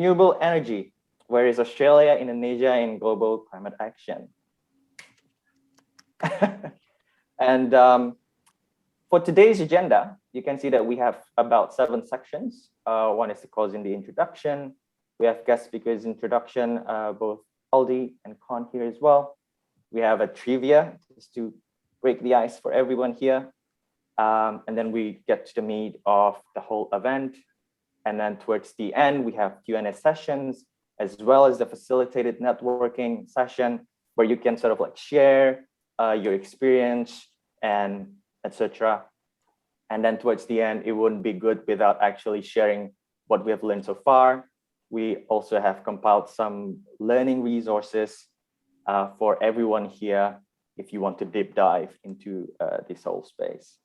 Renewable Energy, where is Australia, Indonesia in global climate action? And for today's agenda, you can see that we have about 7 sections. One is the CAUSINDY introduction. We have guest speakers introduction, both Faldi and Con here as well. We have a trivia just to break the ice for everyone here. And then we get to the meat of the whole event. And then towards the end, we have Q&A sessions, as well as the facilitated networking session, where you can sort of like share your experience and etc. And then towards the end, it wouldn't be good without actually sharing what we have learned so far. We also have compiled some learning resources for everyone here if you want to deep dive into this whole space.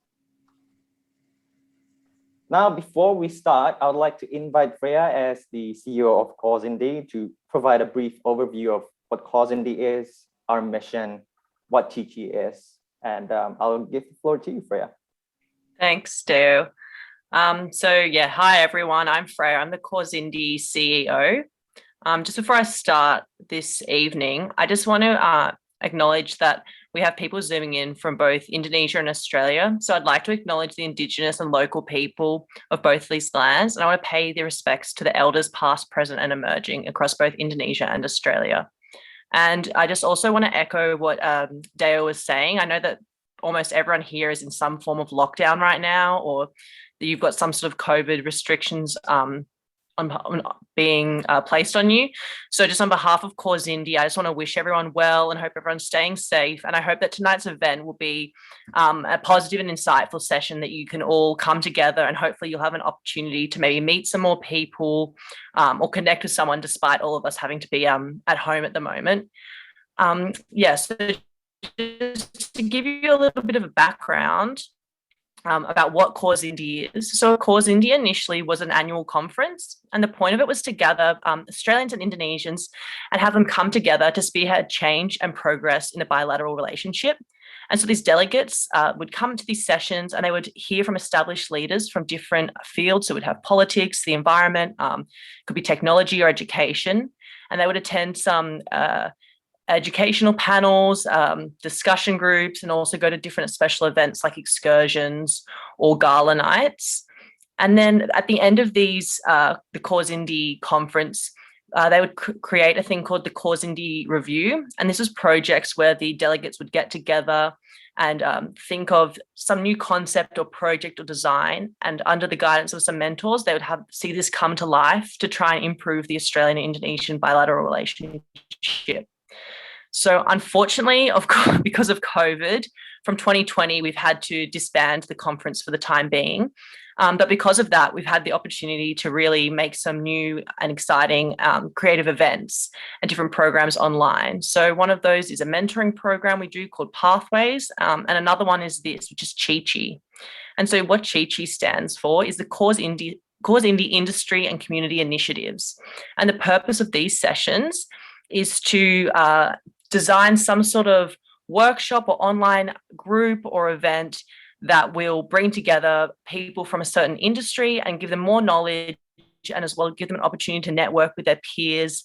Now, before we start, I would like to invite Freya as the CEO of CAUSINDY to provide a brief overview of what CAUSINDY is, our mission, what CICI is, and I'll give the floor to you, Freya. Thanks, Stu. Hi everyone, I'm Freya, I'm the CAUSINDY CEO. Just before I start this evening, I just want to acknowledge that we have people zooming in from both Indonesia and Australia. So I'd like to acknowledge the Indigenous and local people of both these lands. And I want to pay their respects to the elders past, present and emerging across both Indonesia and Australia. And I just also want to echo what Deo was saying. I know that almost everyone here is in some form of lockdown right now, or that you've got some sort of COVID restrictions on being placed on you. So just on behalf of CAUSINDY, I just want to wish everyone well and hope everyone's staying safe. And I hope that tonight's event will be a positive and insightful session that you can all come together, and hopefully you'll have an opportunity to maybe meet some more people or connect with someone despite all of us having to be at home at the moment. So just to give you a little bit of a background about what CAUSINDY is. So CAUSINDY initially was an annual conference, and the point of it was to gather Australians and Indonesians and have them come together to spearhead change and progress in a bilateral relationship. And so these delegates would come to these sessions and they would hear from established leaders from different fields. So we'd have politics, the environment, could be technology or education, and they would attend some educational panels, discussion groups, and also go to different special events like excursions or gala nights. And then at the end of these, the CAUSINDY conference, they would create a thing called the CAUSINDY Review. And this was projects where the delegates would get together and think of some new concept or project or design. And under the guidance of some mentors, they would see this come to life to try and improve the Australian-Indonesian bilateral relationship. So unfortunately, of course, because of COVID, from 2020, we've had to disband the conference for the time being. But because of that, we've had the opportunity to really make some new and exciting creative events and different programs online. So one of those is a mentoring program we do called Pathways. And another one is this, which is CICI. And so what CICI stands for is the CAUSINDY Industry and Community Initiatives. And the purpose of these sessions is to design some sort of workshop or online group or event that will bring together people from a certain industry and give them more knowledge, and as well give them an opportunity to network with their peers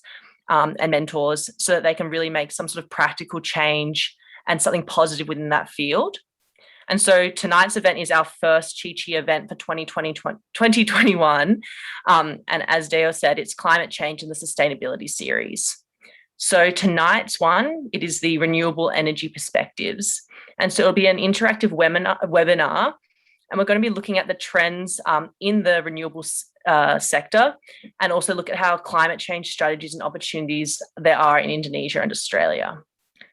and mentors so that they can really make some sort of practical change and something positive within that field. And so tonight's event is our first CICI event for 2021. And as Deo said, it's climate change and the sustainability series. So tonight's one, it is the renewable energy perspectives. And so it'll be an interactive webinar, and we're going to be looking at the trends in the renewable sector, and also look at how climate change strategies and opportunities there are in Indonesia and Australia.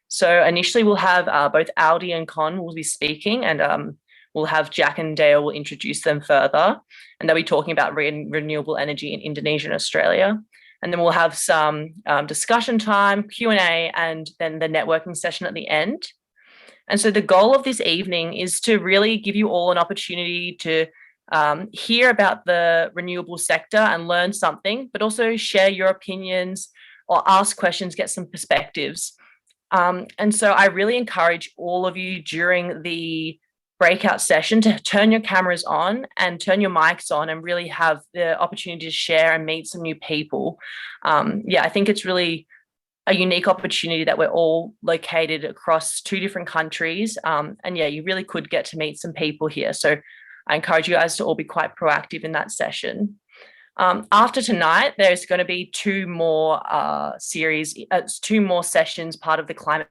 So initially we'll have both Aldi and Con will be speaking, and we'll have Jack and Dale will introduce them further, and they'll be talking about renewable energy in Indonesia and Australia. And then we'll have some discussion time, Q&A, and then the networking session at the end. And so the goal of this evening is to really give you all an opportunity to hear about the renewable sector and learn something, but also share your opinions or ask questions, get some perspectives. And so I really encourage all of you during the breakout session to turn your cameras on and turn your mics on and really have the opportunity to share and meet some new people. Yeah, I think it's really a unique opportunity that we're all located across 2 different countries. And yeah, you really could get to meet some people here. So I encourage you guys to all be quite proactive in that session. After tonight, there's going to be 2 more two more sessions, part of the Climate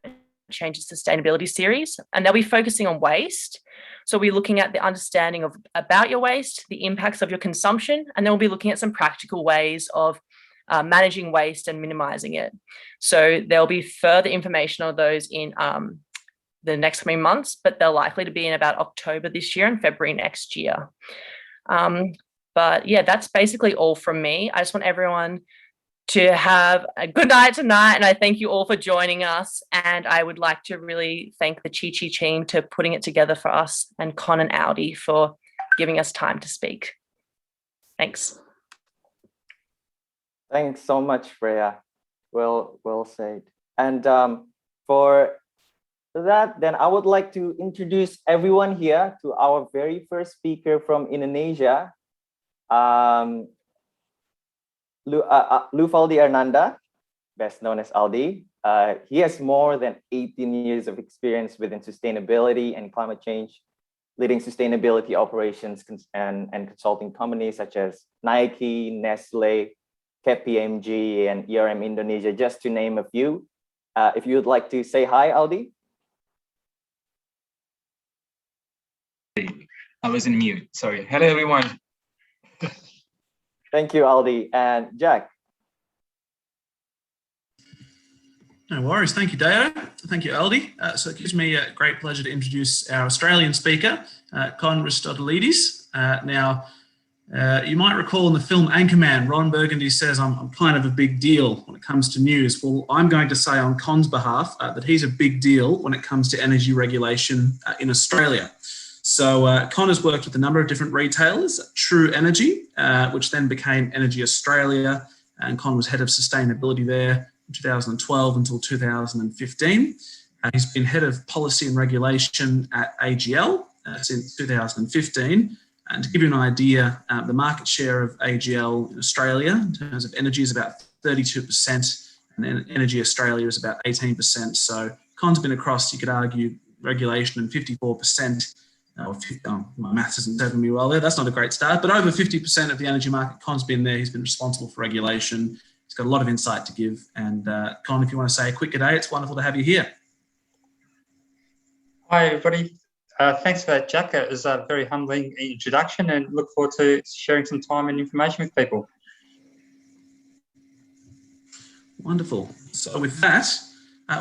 Change and Sustainability series, and they'll be focusing on waste. So we're looking at the understanding of about your waste, the impacts of your consumption, and then we'll be looking at some practical ways of managing waste and minimizing it. So there'll be further information on those in the next coming months, but they're likely to be in about October this year and February next year. But yeah, that's basically all from me. I just want everyone to have a good night tonight, and I thank you all for joining us. And I would like to really thank the CICI team for putting it together for us, and Con and Aldi for giving us time to speak. Thanks. Thanks so much, Freya. Well said. And for that, then I would like to introduce everyone here to our very first speaker from Indonesia, Lufaldy Ernanda, best known as Aldi. He has more than 18 years of experience within sustainability and climate change, leading sustainability operations and consulting companies such as Nike, Nestle, KPMG, and ERM Indonesia, just to name a few. If you would like to say hi, Aldi. I was in mute, sorry. Hello, everyone. Thank you, Aldi. And Jack. No worries. Thank you, Deo. Thank you, Aldi. So it gives me a great pleasure to introduce our Australian speaker, Con Hristodoulidis. Now, you might recall in the film Anchorman, Ron Burgundy says, I'm kind of a big deal when it comes to news. Well, I'm going to say on Con's behalf that he's a big deal when it comes to energy regulation in Australia. So Con has worked with a number of different retailers, True Energy, which then became Energy Australia, and Con was head of sustainability there from 2012 until 2015. He's been head of policy and regulation at AGL since 2015. And to give you an idea, the market share of AGL in Australia in terms of energy is about 32%, and then Energy Australia is about 18%. So Con's been across, you could argue, regulation and 54%. My maths isn't serving me well there. That's not a great start, but over 50% of the energy market, Con's been there. He's been responsible for regulation. He's got a lot of insight to give. And Con, if you want to say a quick good day, it's wonderful to have you here. Hi, everybody. Thanks for that, Jack. It was a very humbling introduction, and look forward to sharing some time and information with people. Wonderful. So with that,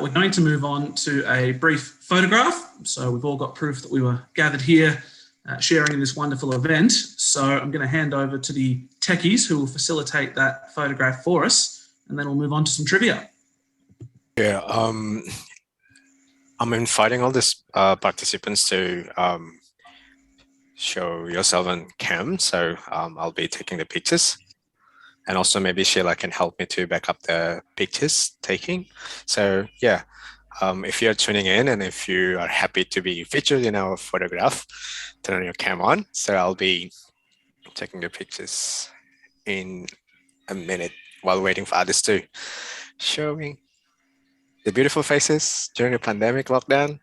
we're going to move on to a brief photograph. So we've all got proof that we were gathered here sharing in this wonderful event. So I'm going to hand over to the techies who will facilitate that photograph for us, and then we'll move on to some trivia. Yeah, I'm inviting all these participants to show yourself on cam. So I'll be taking the pictures. And also maybe Sheila can help me to back up the pictures taking. So yeah, if you're tuning in and if you are happy to be featured in our photograph, turn your cam on. So I'll be taking the pictures in a minute while waiting for others to showing the beautiful faces during the pandemic lockdown.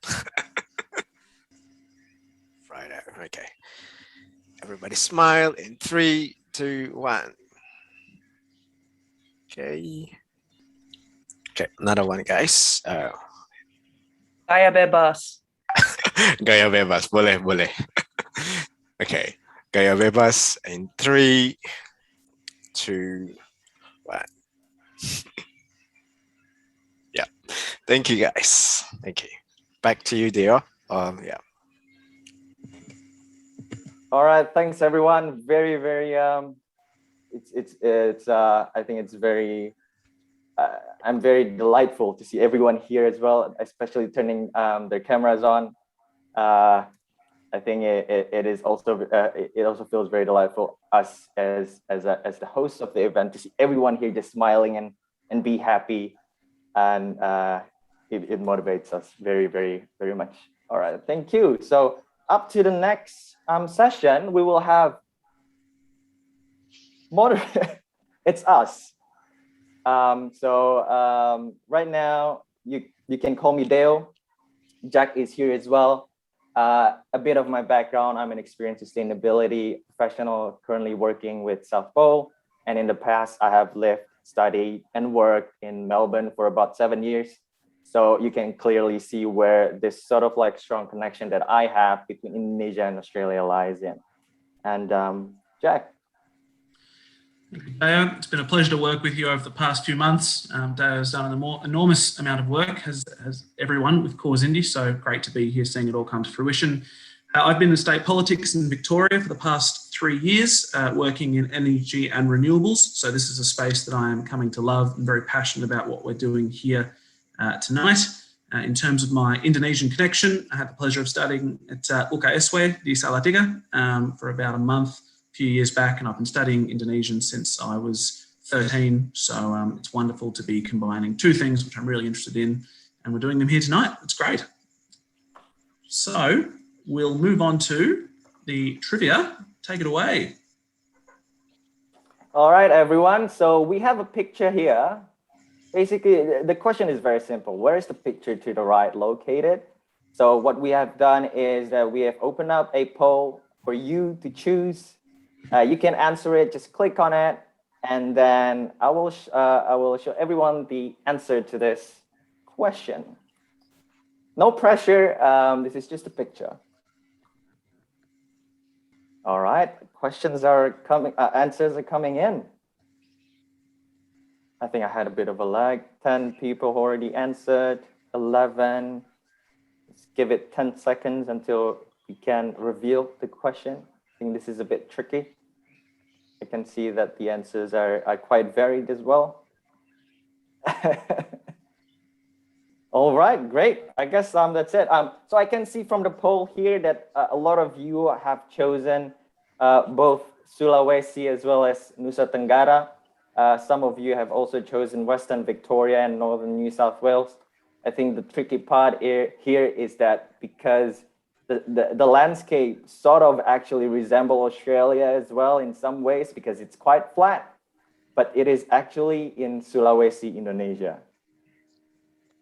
Friday, okay. Everybody smile in 3, 2, 1. Okay. Okay, another one, guys. Gaya bebas. Gaya bebas, boleh. Okay, gaya bebas in 3, 2, 1. Yeah, thank you, guys. Thank you. Back to you, Dio. Yeah. All right, thanks everyone. Very, it's I think it's very. I'm very delightful to see everyone here as well, especially turning their cameras on. I think it is also it also feels very delightful us as the hosts of the event to see everyone here just smiling and be happy, and it motivates us very much. All right, thank you. So up to the next session, we will have it's us. Right now, you can call me Dale. Jack is here as well. A bit of my background, I'm an experienced sustainability professional currently working with South Pole. And in the past, I have lived, studied, and worked in Melbourne for about 7 years. So you can clearly see where this sort of like strong connection that I have between Indonesia and Australia lies in. And Jack. Deo, it's been a pleasure to work with you over the past few months. Deo has done an enormous amount of work, as everyone with CAUSINDY, so great to be here seeing it all come to fruition. I've been in state politics in Victoria for the past 3 years, working in energy and renewables. So this is a space that I am coming to love and very passionate about what we're doing here tonight. In terms of my Indonesian connection, I had the pleasure of studying at UKSW di Salatiga for about a month, a few years back, and I've been studying Indonesian since I was 13. So it's wonderful to be combining two things which I'm really interested in, and we're doing them here tonight. It's great. So we'll move on to the trivia. Take it away. All right, everyone. So we have a picture here. Basically, the question is very simple. Where is the picture to the right located? So what we have done is that we have opened up a poll for you to choose. You can answer it, just click on it, and then I will show everyone the answer to this question. No pressure, this is just a picture. All right, questions are coming, answers are coming in. I think I had a bit of a lag. 10 people already answered, 11. Let's give it 10 seconds until we can reveal the question. I think this is a bit tricky. I can see that the answers are quite varied as well. All right, great. I guess that's it. So I can see from the poll here that a lot of you have chosen both Sulawesi as well as Nusa Tenggara. Some of you have also chosen Western Victoria and Northern New South Wales. I think the tricky part here is that because the landscape sort of actually resembles Australia as well in some ways because it's quite flat, but it is actually in Sulawesi, Indonesia.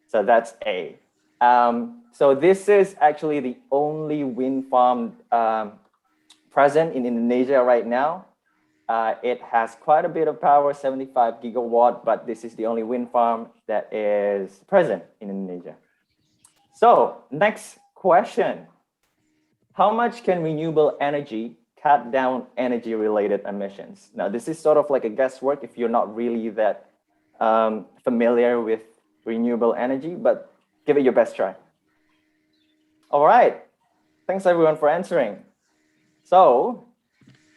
So that's A. So this is actually the only wind farm present in Indonesia right now. It has quite a bit of power, 75 gigawatt, but this is the only wind farm that is present in Indonesia. So next question. How much can renewable energy cut down energy-related emissions? Now, this is sort of like a guesswork if you're not really that familiar with renewable energy, but give it your best try. All right. Thanks everyone for answering. So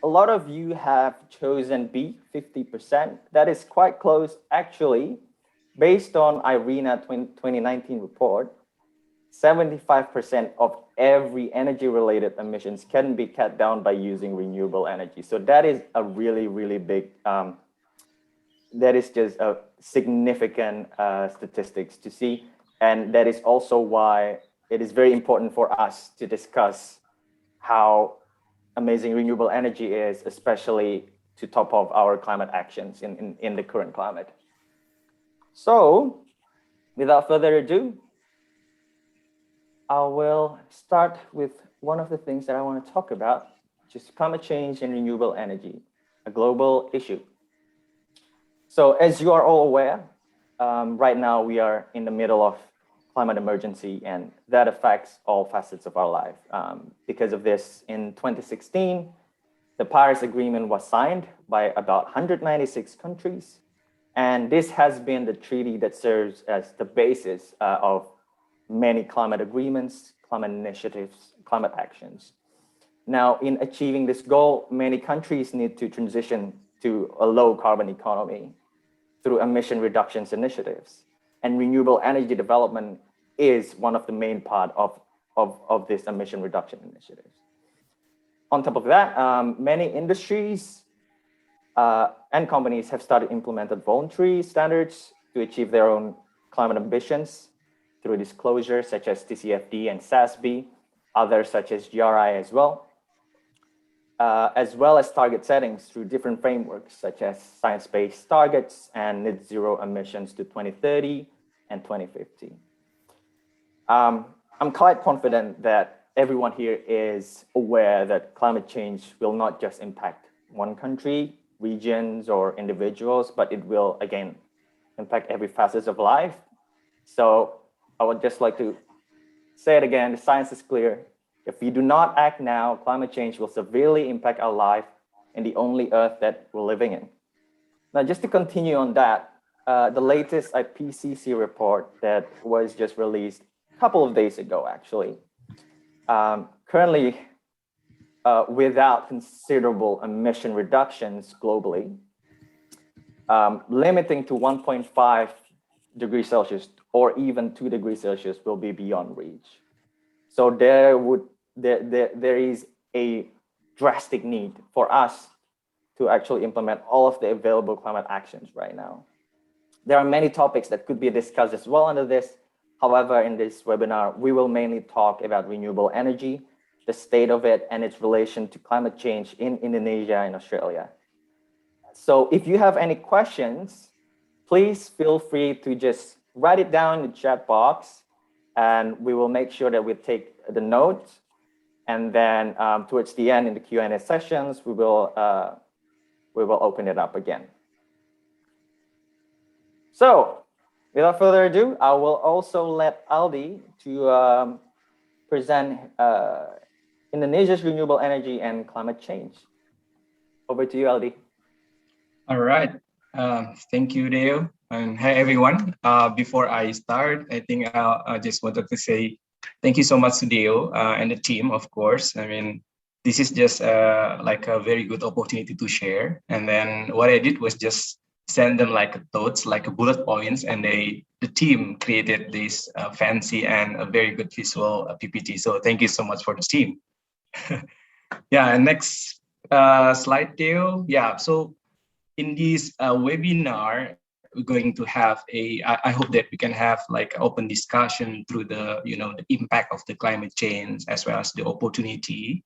a lot of you have chosen B, 50%. That is quite close. Actually, based on IRENA 2019 report, 75% of every energy-related emissions can be cut down by using renewable energy. So that is a really, really big, that is just a significant statistics to see. And that is also why it is very important for us to discuss how amazing renewable energy is, especially to top of our climate actions in the current climate. So without further ado, I will start with one of the things that I want to talk about, which is climate change and renewable energy, a global issue. So as you are all aware, right now we are in the middle of climate emergency, and that affects all facets of our life. Because of this, in 2016, the Paris Agreement was signed by about 196 countries. And this has been the treaty that serves as the basis of many climate agreements, climate initiatives, climate actions. Now, in achieving this goal, many countries need to transition to a low carbon economy through emission reductions initiatives. And renewable energy development is one of the main part of this emission reduction initiatives. On top of that, many industries and companies have started implemented voluntary standards to achieve their own climate ambitions through disclosure such as TCFD and SASB. others such as GRI as well as target settings through different frameworks such as science-based targets and net zero emissions to 2030 and 2050. I'm quite confident that everyone here is aware that climate change will not just impact one country, regions, or individuals, but it will, again, impact every facet of life. So I would just like to say it again, the science is clear. If we do not act now, climate change will severely impact our life and the only Earth that we're living in. Now, just to continue on that, the latest IPCC report that was just released a couple of days ago, actually, currently, without considerable emission reductions globally, limiting to 1.5 degrees Celsius or even 2 degrees Celsius will be beyond reach. So there is a drastic need for us to actually implement all of the available climate actions right now. There are many topics that could be discussed as well under this. However, in this webinar, we will mainly talk about renewable energy, the state of it, and its relation to climate change in Indonesia and Australia. So if you have any questions, please feel free to just write it down in the chat box, and we will make sure that we take the notes. And then towards the end in the Q&A sessions, we will open it up again. So without further ado, I will also let Aldi to present Indonesia's renewable energy and climate change. Over to you, Aldi. All right. Thank you, Deo. And hi, everyone. Before I start, I think I just wanted to say thank you so much to Deo and the team, of course. I mean, this is just like a very good opportunity to share. And then what I did was just send them like thoughts, like bullet points, and the team created this fancy and a very good visual PPT. So thank you so much for the team. Yeah, and next slide, Deo. Yeah, so in this webinar, we're going to have I hope that we can have like open discussion through the, the impact of the climate change, as well as the opportunity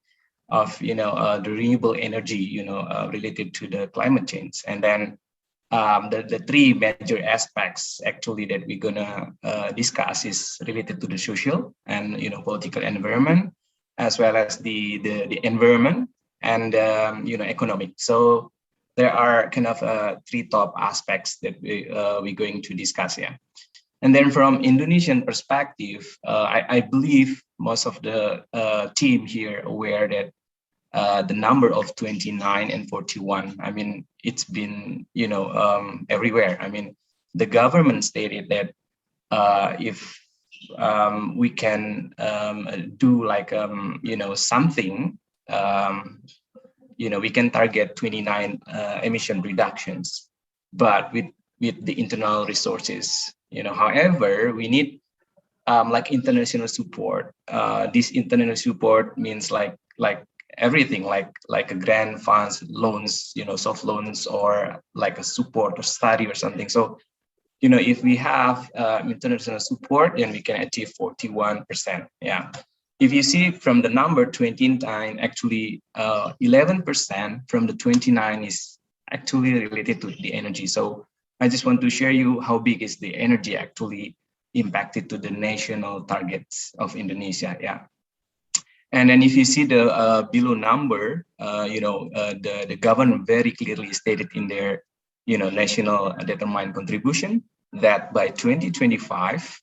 of, the renewable energy, related to the climate change. And then the three major aspects actually that we're gonna discuss is related to the social and, political environment, as well as the environment and, economic. So there are kind of three top aspects that we're going to discuss here. And then from Indonesian perspective, I believe most of the team here aware that the number of 29 and 41, I mean, it's been, everywhere. I mean, the government stated that if we can do like, something, we can target 29 emission reductions, but with the internal resources. However, we need like international support. This international support means like everything, like a grant, funds, loans, soft loans, or like a support or study or something. So, if we have international support, then we can achieve 41%. Yeah. If you see from the number 29, actually 11% from the 29 is actually related to the energy. So I just want to share you how big is the energy actually impacted to the national targets of Indonesia. Yeah. And then if you see the below number, the government very clearly stated in their, national determined contribution that by 2025,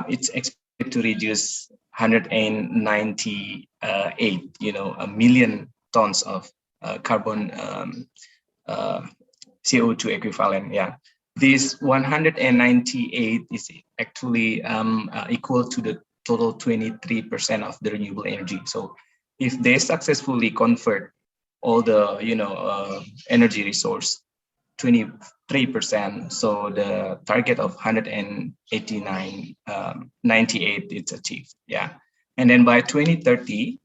it's expected to reduce 198, a million tons of carbon CO2 equivalent. Yeah, this 198 is actually equal to the total 23% of the renewable energy. So if they successfully convert all the energy resource 23%, so the target of 98 it's achieved. Yeah, and then by 2030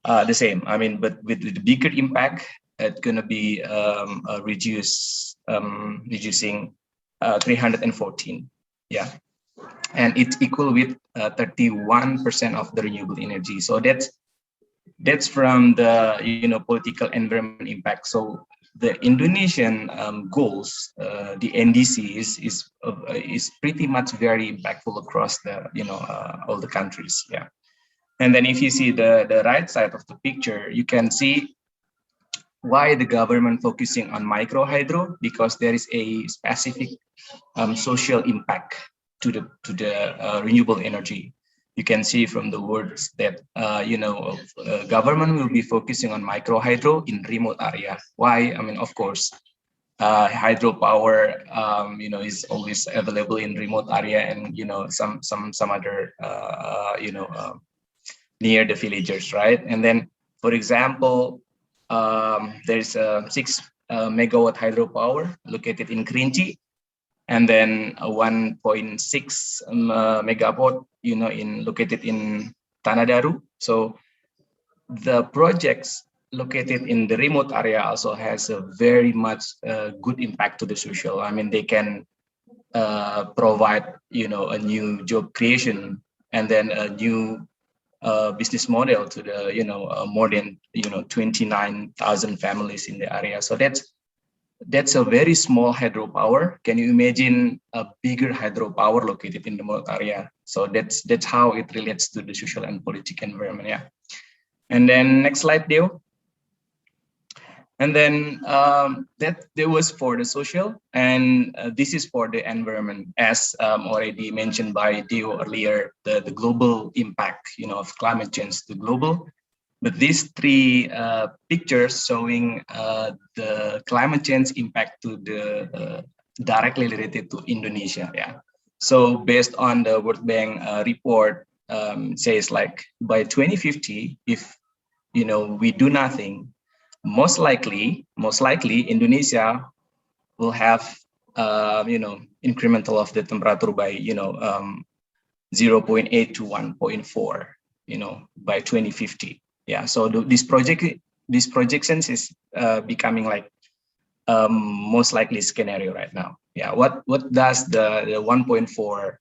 the same. I mean, but with the bigger impact, it's gonna be reducing 314. Yeah. and it's equal with 31% of the renewable energy. So that's from the political environment impact. So the Indonesian goals, the NDC is pretty much very impactful across the all the countries. Yeah, and then if you see the right side of the picture, you can see why the government focusing on micro hydro, because there is a specific social impact to the renewable energy. You can see from the words that government will be focusing on micro hydro in remote area. Why? I mean, of course, hydropower is always available in remote area, and some other near the villagers, right? And then, for example, there's a 6 megawatt hydropower located in Kerinci, and then a 1.6 megawatt, located in Tanah Daru. So the projects located in the remote area also has a very much good impact to the social. I mean, they can provide, a new job creation, and then a new business model to the, more than, 29,000 families in the area. So that's a very small hydropower. Can you imagine a bigger hydropower located in the remote area? So that's how it relates to the social and political environment. Yeah. And then next slide, Deo. And then that was for the social, and this is for the environment, as already mentioned by Deo earlier, the global impact, of climate change, the global. But these three pictures showing the climate change impact to the directly related to Indonesia. Yeah. So based on the World Bank report, says like by 2050, if we do nothing, most likely Indonesia will have incremental of the temperature by 0.8 to 1.4 by 2050. Yeah, so these projections is becoming like most likely scenario right now. Yeah, what does the 1.4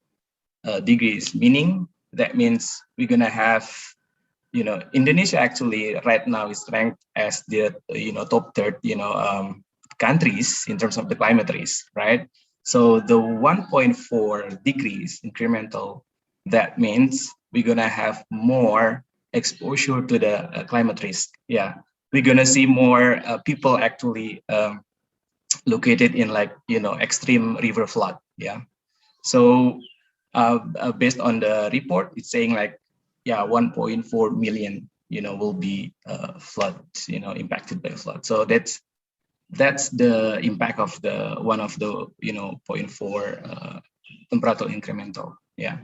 degrees meaning? That means we're gonna have, Indonesia actually right now is ranked as the top third countries in terms of the climate risk, right? So the 1.4 degrees incremental, that means we're gonna have more exposure to the climate risk. Yeah, we're gonna see more people actually located in like extreme river flood. Yeah, so based on the report, it's saying like 1.4 million will be flood, impacted by flood. So that's the impact of the one of the 0.4 temperature incremental. Yeah.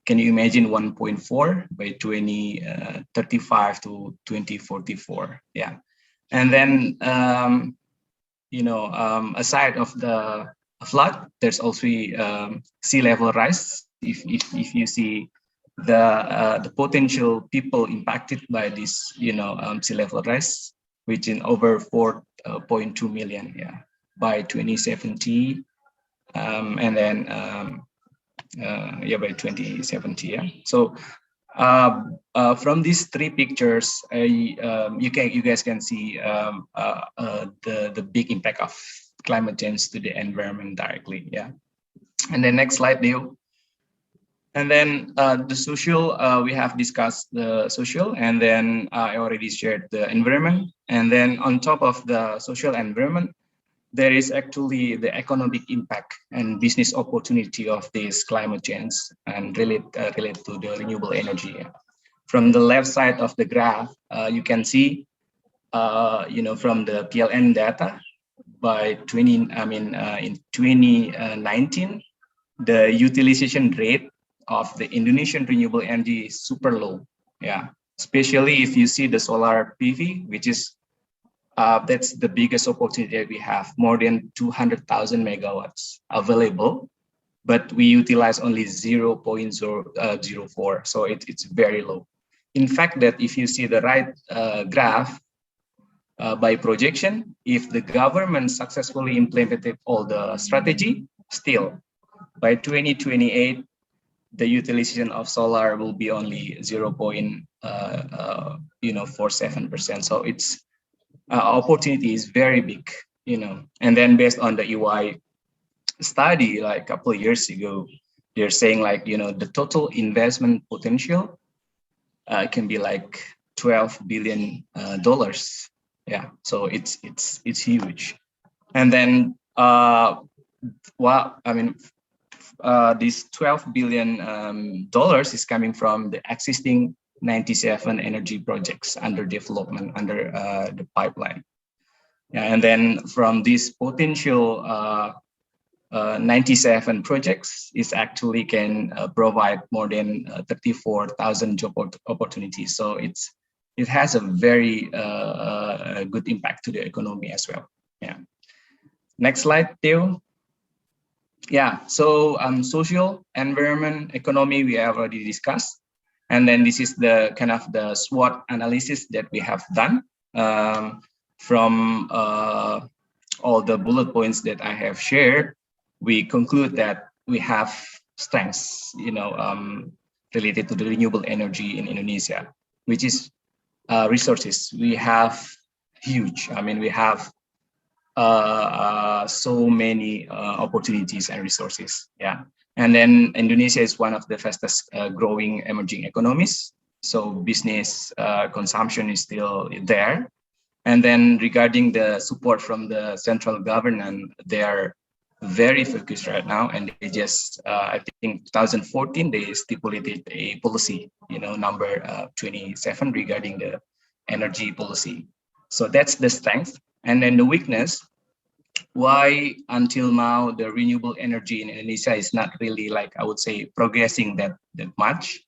Can you imagine 1.4 by 2035 to 2044? Yeah. And then, aside of the flood, there's also sea level rise. If you see the potential people impacted by this, sea level rise, which in over 4.2 million, by 2070, and then by 2070. Yeah. So from these three pictures, you guys can see the big impact of climate change to the environment directly. Yeah. And then next slide, Leo. And then the social, we have discussed the social, and then I already shared the environment. And then on top of the social environment, there is actually the economic impact and business opportunity of this climate change and relate to the renewable energy. From the left side of the graph, you can see, from the PLN data by in 2019, the utilization rate of the Indonesian renewable energy is super low. Yeah, especially if you see the solar PV, which is that's the biggest opportunity that we have, more than 200,000 megawatts available, but we utilize only 0.004. So it's very low. In fact, that if you see the right graph, by projection, if the government successfully implemented all the strategy, still by 2028, the utilization of solar will be only 0.47%. So it's opportunity is very big, and then based on the EY study like a couple of years ago, they're saying like, the total investment potential can be like $12 billion. Yeah, so it's huge. And then this $12 billion is coming from the existing 97 energy projects under development under the pipeline. Yeah, and then from this potential 97 projects is actually can provide more than 34,000 job opportunities. So it has a very good impact to the economy as well. Yeah. Next slide, Theo. Yeah, so social, environment, economy, we have already discussed. And then this is the kind of the SWOT analysis that we have done from all the bullet points that I have shared. We conclude that we have strengths, related to the renewable energy in Indonesia, which is resources. We have huge. I mean, we have so many opportunities and resources. Yeah, and then Indonesia is one of the fastest growing emerging economies. So business consumption is still there. And then regarding the support from the central government, they are very focused right now, and they just I think 2014 they stipulated a policy, number 27 regarding the energy policy. So that's the strength. And then the weakness, why until now the renewable energy in Indonesia is not really, like, I would say, progressing that much,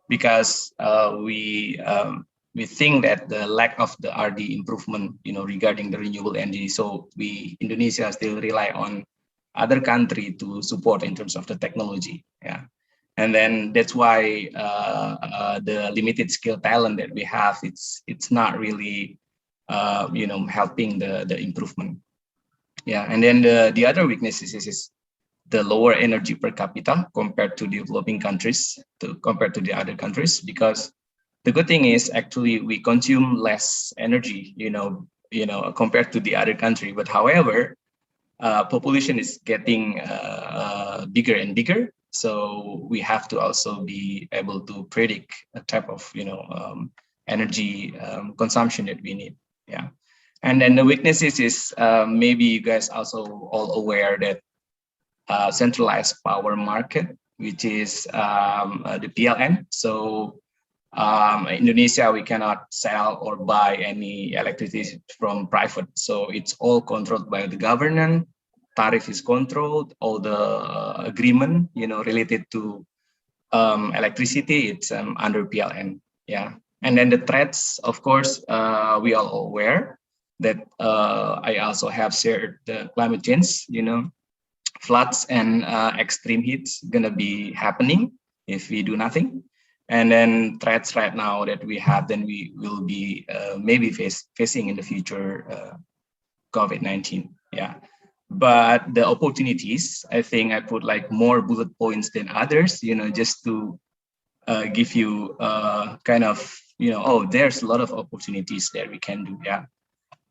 because we think that the lack of the RD improvement, regarding the renewable energy. So Indonesia still rely on other country to support in terms of the technology. Yeah, and then that's why the limited skill talent that we have, it's not really helping the improvement. Yeah, and then the other weaknesses is the lower energy per capita compared to developing countries, compared to the other countries, because the good thing is actually we consume less energy, compared to the other country. But however, population is getting bigger and bigger, so we have to also be able to predict a type of energy consumption that we need. Yeah, and then the weaknesses is maybe you guys also all aware that centralized power market, which is the PLN. So Indonesia, we cannot sell or buy any electricity from private. So it's all controlled by the government. Tariff is controlled. All the agreement, related to electricity, it's under PLN. Yeah, and then the threats, of course, we are all aware that I also have shared the climate change. Floods and extreme heats gonna be happening if we do nothing. And then threats right now that we have, then we will be maybe facing in the future COVID-19. Yeah, but the opportunities, I think I put like more bullet points than others, just to give you kind of, oh, there's a lot of opportunities that we can do. Yeah,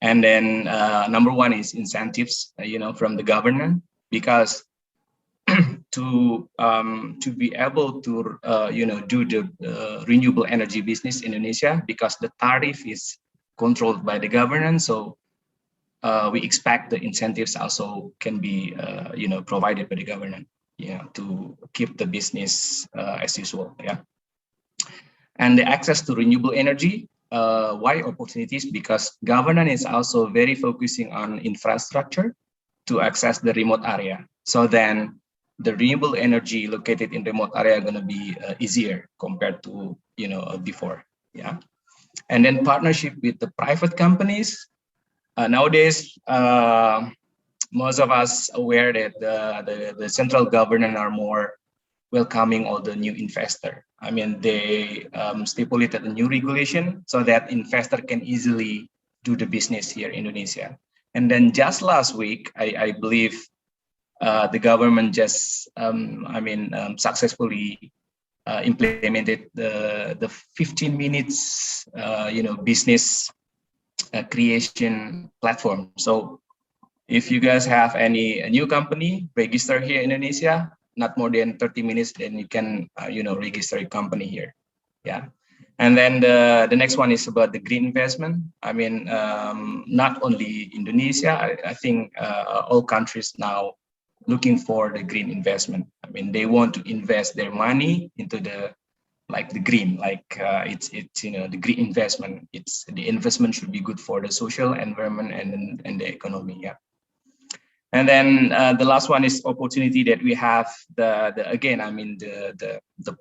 and then number one is incentives, from the government, because to be able to do the renewable energy business in Indonesia, because the tariff is controlled by the government. So we expect the incentives also can be provided by the government, to keep the business as usual. Yeah, and the access to renewable energy. Why opportunities? Because government is also very focusing on infrastructure to access the remote area. So then the renewable energy located in remote area are going to be easier compared to before. Yeah, and then partnership with the private companies. Nowadays, most of us aware that the central government are more welcoming all the new investor. I mean, they stipulated a new regulation so that investor can easily do the business here in Indonesia. And then just last week, I believe the government just, successfully implemented the 15 minutes business creation platform. So if you guys have a new company register here in Indonesia, not more than 30 minutes, then you can register a company here. Yeah. And then the next one is about the green investment. I mean, not only Indonesia, I think all countries now looking for the green investment. I mean, they want to invest their money into the green, it's the green investment. The investment should be good for the social environment and the economy. Yeah. And then the last one is opportunity that we have the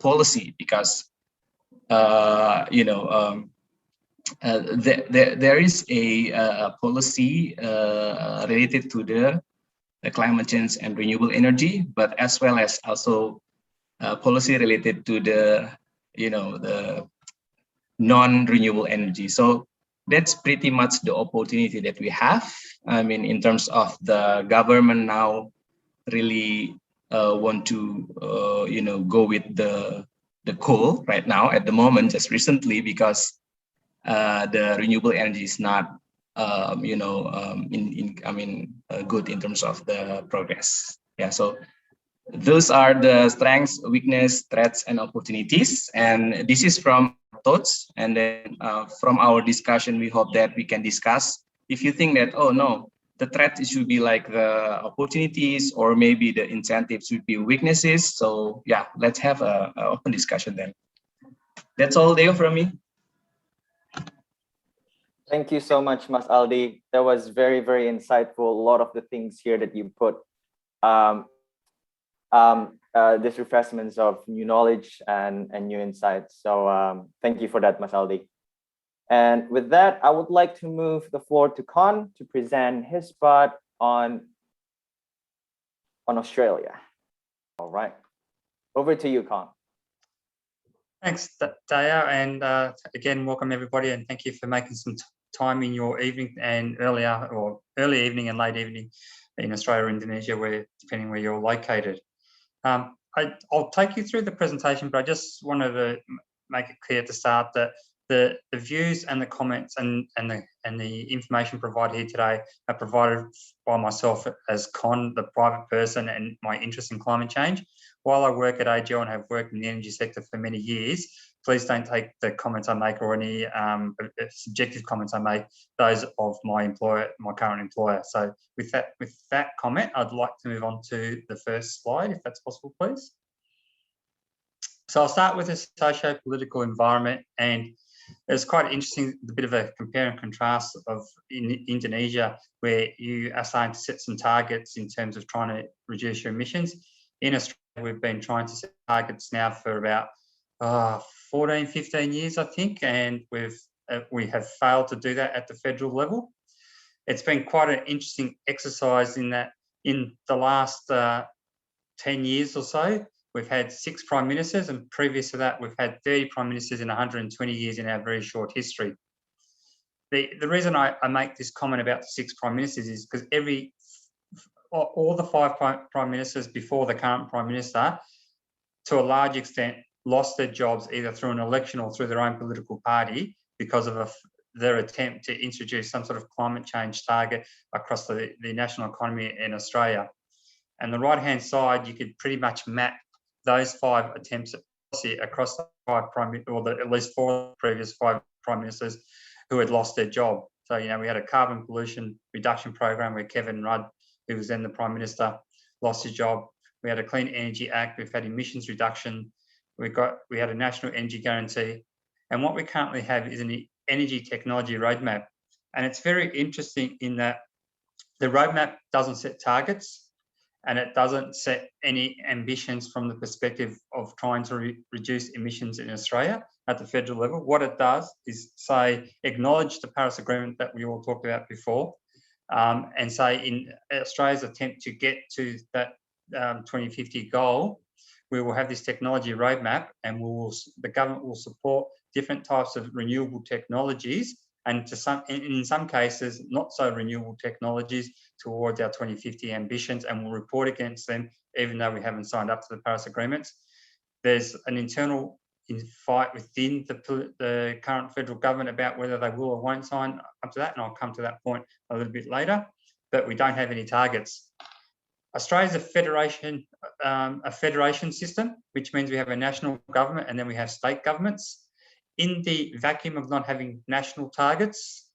policy, because there is a policy related to the climate change and renewable energy, but as well as also policy related to the non-renewable energy. So that's pretty much the opportunity that we have. I mean, in terms of the government now really want to go with the coal right now at the moment, just recently, because the renewable energy is not good in terms of the progress. Yeah, so those are the strengths, weakness, threats, and opportunities. And this is from thoughts. And then from our discussion, we hope that we can discuss. If you think that, oh no, the threat should be like the opportunities, or maybe the incentives should be weaknesses. So yeah, let's have an open discussion then. That's all, Deo, from me. Thank you so much, Mas Aldi. That was very, very insightful. A lot of the things here that you put, these refreshments of new knowledge and new insights. So thank you for that, Mas Aldi. And with that, I would like to move the floor to Con to present his part on Australia. All right, over to you, Con. Thanks, Deo, and again, welcome everybody, and thank you for making some time in your evening and early evening and late evening in Australia or Indonesia, depending where you're located. I'll take you through the presentation, but I just wanted to make it clear to start that the views and the comments and the information provided here today are provided by myself as Con, the private person, and my interest in climate change. While I work at AGL and have worked in the energy sector for many years, please don't take the comments I make or any subjective comments I make, those of my employer, my current employer. So with that comment, I'd like to move on to the first slide, if that's possible, please. So I'll start with the socio-political environment, and it's quite interesting, a bit of a compare and contrast of in Indonesia, where you are starting to set some targets in terms of trying to reduce your emissions. In Australia, we've been trying to set targets now for about 14, 15 years, I think, and we have failed to do that at the federal level. It's been quite an interesting exercise in that in the last 10 years or so, we've had 6 prime ministers, and previous to that, we've had 30 prime ministers in 120 years in our very short history. The reason I make this comment about the 6 prime ministers is because all the 5 prime ministers before the current prime minister, to a large extent, lost their jobs either through an election or through their own political party because of their attempt to introduce some sort of climate change target across the national economy in Australia. And the right-hand side, you could pretty much map those 5 attempts at policy across the 5 at least 4 previous 5 prime ministers who had lost their job. So, we had a carbon pollution reduction program where Kevin Rudd, who was then the prime minister, lost his job. We had a Clean Energy Act. We've had emissions reduction. We had a national energy guarantee. And what we currently have is an energy technology roadmap. And it's very interesting in that the roadmap doesn't set targets, and it doesn't set any ambitions from the perspective of trying to reduce emissions in Australia at the federal level. What it does is acknowledge the Paris Agreement that we all talked about before, and say in Australia's attempt to get to that 2050 goal, we will have this technology roadmap, and the government will support different types of renewable technologies, and in some cases, not so renewable technologies towards our 2050 ambitions, and we'll report against them, even though we haven't signed up to the Paris agreements. There's an internal fight within the current federal government about whether they will or won't sign up to that, and I'll come to that point a little bit later, but we don't have any targets. Australia's a federation system, which means we have a national government and then we have state governments. In the vacuum of not having national targets,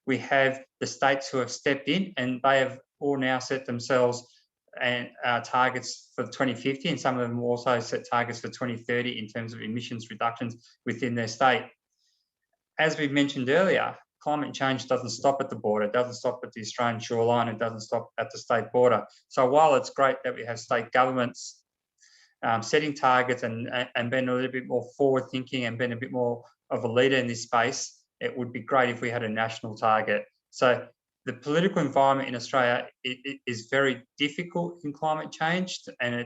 we have the states who have stepped in, and they have all now set themselves and targets for 2050, and some of them also set targets for 2030 in terms of emissions reductions within their state. As we mentioned earlier, climate change doesn't stop at the border, it doesn't stop at the Australian shoreline, it doesn't stop at the state border. So while it's great that we have state governments setting targets and being a little bit more forward thinking and being a bit more of a leader in this space, it would be great if we had a national target. So the political environment in Australia is very difficult in climate change, and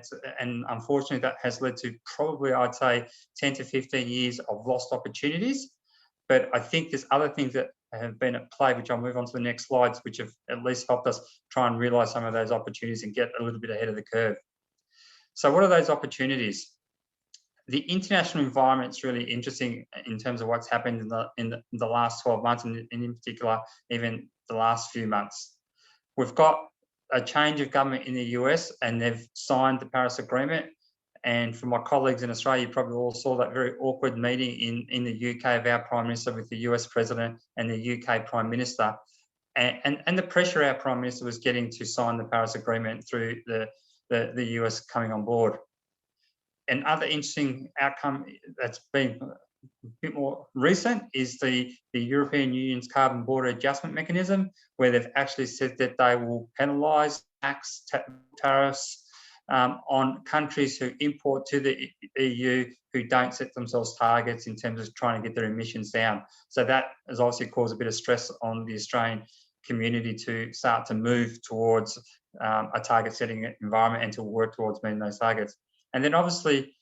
unfortunately that has led to probably, I'd say, 10 to 15 years of lost opportunities. But I think there's other things that have been at play, which I'll move on to the next slides, which have at least helped us try and realise some of those opportunities and get a little bit ahead of the curve. So what are those opportunities? The international environment is really interesting in terms of what's happened in the last 12 months, and in particular, even the last few months. We've got a change of government in the US, and they've signed the Paris Agreement. And for my colleagues in Australia, you probably all saw that very awkward meeting in the UK of our Prime Minister with the US President and the UK Prime Minister. And the pressure our Prime Minister was getting to sign the Paris Agreement through the US coming on board. Another interesting outcome that's been a bit more recent is the European Union's carbon border adjustment mechanism, where they've actually said that they will penalise tax tariffs on countries who import to the EU who don't set themselves targets in terms of trying to get their emissions down. So that has obviously caused a bit of stress on the Australian community to start to move towards a target setting environment and to work towards meeting those targets. And then obviously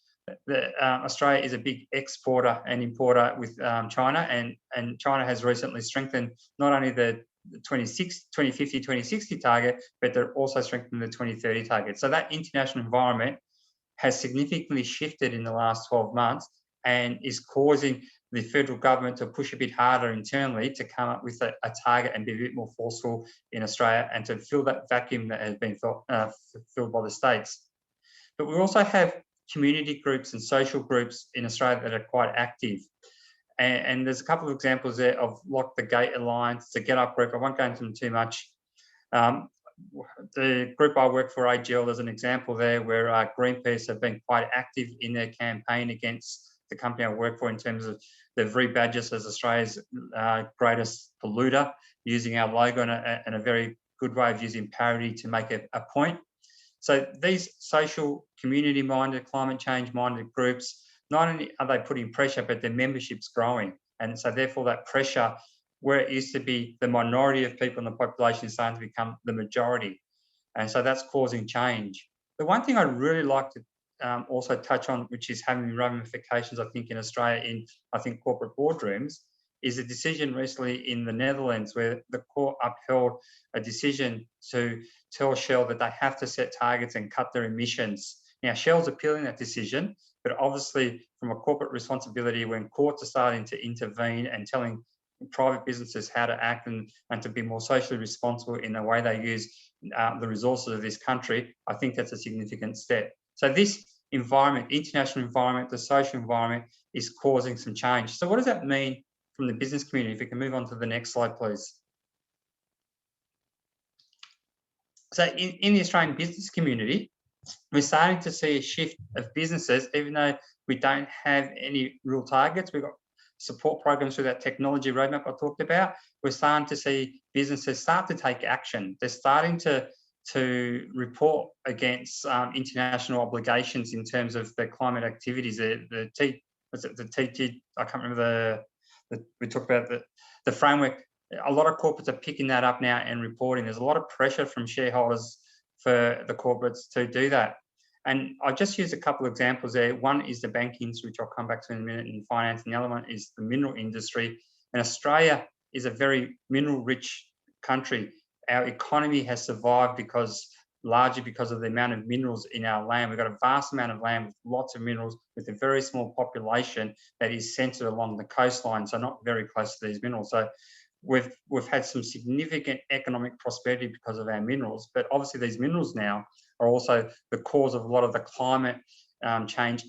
Australia is a big exporter and importer with China, and China has recently strengthened not only the 2050, 2060 target, but they're also strengthening the 2030 target. So that international environment has significantly shifted in the last 12 months and is causing the federal government to push a bit harder internally to come up with a target and be a bit more forceful in Australia and to fill that vacuum that has been filled by the states. But we also have community groups and social groups in Australia that are quite active. And there's a couple of examples there of Lock the Gate Alliance, the Get Up group. I won't go into them too much. The group I work for, AGL, there's an example there where Greenpeace have been quite active in their campaign against the company I work for in terms of they've rebadged us as Australia's greatest polluter, using our logo and a very good way of using parody to make a point. So these social, community-minded, climate change-minded groups, not only are they putting pressure, but their membership's growing. And so therefore that pressure, where it used to be the minority of people in the population, is starting to become the majority. And so that's causing change. The one thing I'd really like to also touch on, which is having ramifications, I think, in Australia, in, I think, corporate boardrooms, is a decision recently in the Netherlands where the court upheld a decision to tell Shell that they have to set targets and cut their emissions. Now, Shell's appealing that decision, but obviously from a corporate responsibility, when courts are starting to intervene and telling private businesses how to act and to be more socially responsible in the way they use the resources of this country, I think that's a significant step. So this environment, international environment, the social environment, is causing some change. So what does that mean from the business community? If we can move on to the next slide, please. So in the Australian business community, we're starting to see a shift of businesses, even though we don't have any real targets. We've got support programs through that technology roadmap I talked about. We're starting to see businesses start to take action. They're starting to report against international obligations in terms of their climate activities. I can't remember we talked about the framework. A lot of corporates are picking that up now and reporting. There's a lot of pressure from shareholders for the corporates to do that. And I'll just use a couple of examples there. One is the banking industry, which I'll come back to in a minute, in finance, and the other one is the mineral industry. And Australia is a very mineral-rich country. Our economy has survived because largely because of the amount of minerals in our land. We've got a vast amount of land with lots of minerals, with a very small population that is centred along the coastline, so not very close to these minerals. So we've had some significant economic prosperity because of our minerals, but obviously these minerals now are also the cause of a lot of the climate change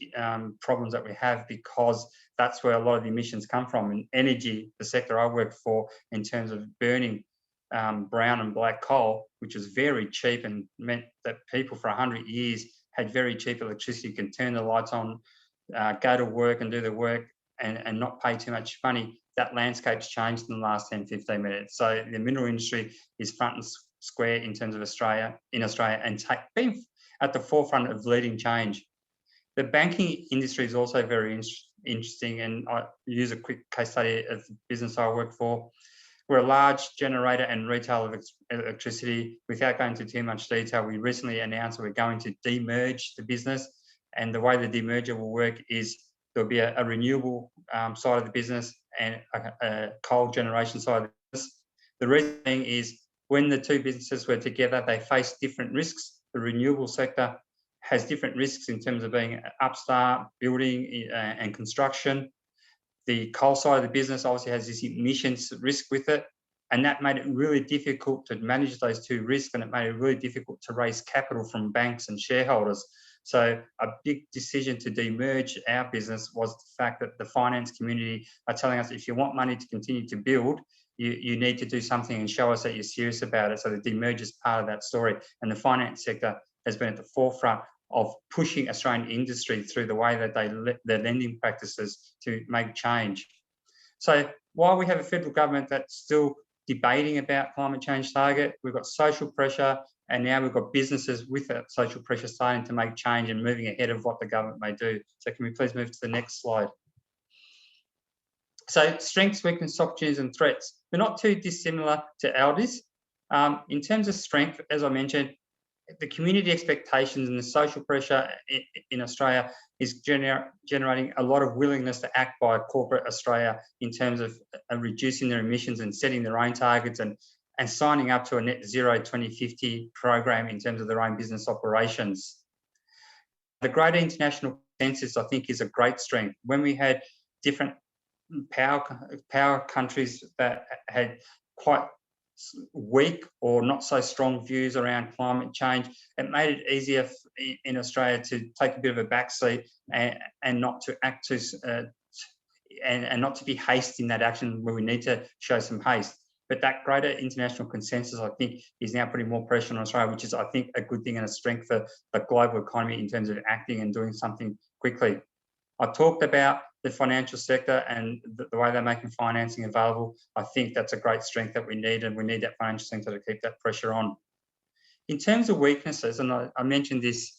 problems that we have, because that's where a lot of the emissions come from. And energy, the sector I work for, in terms of burning brown and black coal, which was very cheap and meant that people for 100 years had very cheap electricity, can turn the lights on, go to work and do the work and not pay too much money. That landscape's changed in the last 10, 15 minutes. So the mineral industry is front and square in terms of Australia, and being at the forefront of leading change. The banking industry is also very interesting, and I use a quick case study of the business I work for. We're a large generator and retailer of electricity. Without going into too much detail, we recently announced that we're going to demerge the business, and the way the demerger will work is there'll be a renewable side of the business and a coal generation side of the business. The reason being is when the two businesses were together, they face different risks. The renewable sector has different risks in terms of being upstart, building and construction. The coal side of the business obviously has this emissions risk with it, and that made it really difficult to manage those two risks, and it made it really difficult to raise capital from banks and shareholders. So a big decision to demerge our business was the fact that the finance community are telling us, if you want money to continue to build, you need to do something and show us that you're serious about it. So the demerge is part of that story, and the finance sector has been at the forefront of pushing Australian industry through the way that their lending practices to make change. So while we have a federal government that's still debating about climate change target, we've got social pressure, and now we've got businesses with that social pressure starting to make change and moving ahead of what the government may do. So can we please move to the next slide? So strengths, weaknesses, opportunities and threats. They're not too dissimilar to Aldi's. In terms of strength, as I mentioned, the community expectations and the social pressure in Australia is generating a lot of willingness to act by corporate Australia in terms of reducing their emissions and setting their own targets and signing up to a net zero 2050 program in terms of their own business operations. The greater international consensus, I think, is a great strength. When we had different power countries that had quite weak or not so strong views around climate change, it made it easier in Australia to take a bit of a backseat and not to act to and not to be hasty in that action where we need to show some haste. But that greater international consensus, I think, is now putting more pressure on Australia, which is, I think, a good thing and a strength for the global economy in terms of acting and doing something quickly. I talked about the financial sector and the way they're making financing available. I think that's a great strength that we need, and we need that financial sector to keep that pressure on. In terms of weaknesses, and I mentioned this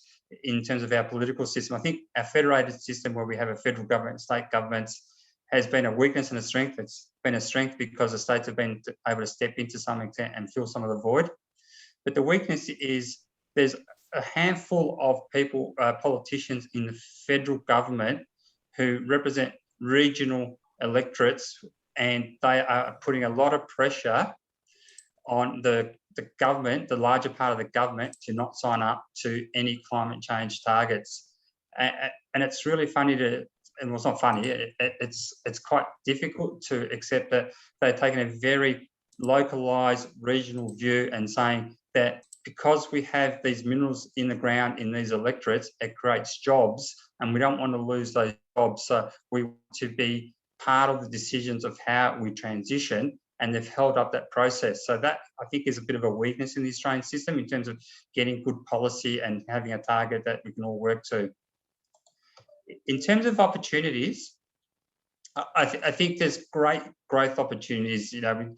in terms of our political system, I think our federated system, where we have a federal government and state governments, has been a weakness and a strength. It's been a strength because the states have been able to step into some extent and fill some of the void. But the weakness is there's a handful of people, politicians in the federal government who represent regional electorates, and they are putting a lot of pressure on the government, the larger part of the government, to not sign up to any climate change targets. And it's really funny to, and well, it's not funny, it's quite difficult to accept that they're taking a very localised regional view and saying that because we have these minerals in the ground in these electorates, it creates jobs, and we don't want to lose those jobs. So we want to be part of the decisions of how we transition, and they've held up that process. So that, I think, is a bit of a weakness in the Australian system in terms of getting good policy and having a target that we can all work to. In terms of opportunities, I think there's great growth opportunities. You know,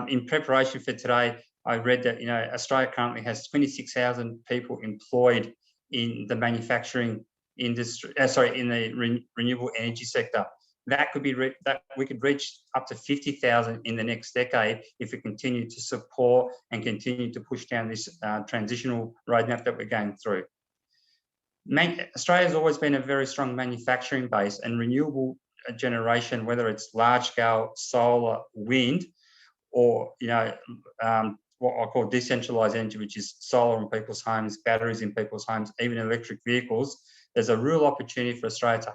in preparation for today, I read that, you know, Australia currently has 26,000 people employed in the manufacturing industry, in the renewable energy sector. That could be that we could reach up to 50,000 in the next decade if we continue to support and continue to push down this transitional roadmap that we're going through. Australia has always been a very strong manufacturing base, and renewable generation, whether it's large scale solar, wind, or, you know, what I call decentralized energy, which is solar in people's homes, batteries in people's homes, even electric vehicles, there's a real opportunity for Australia to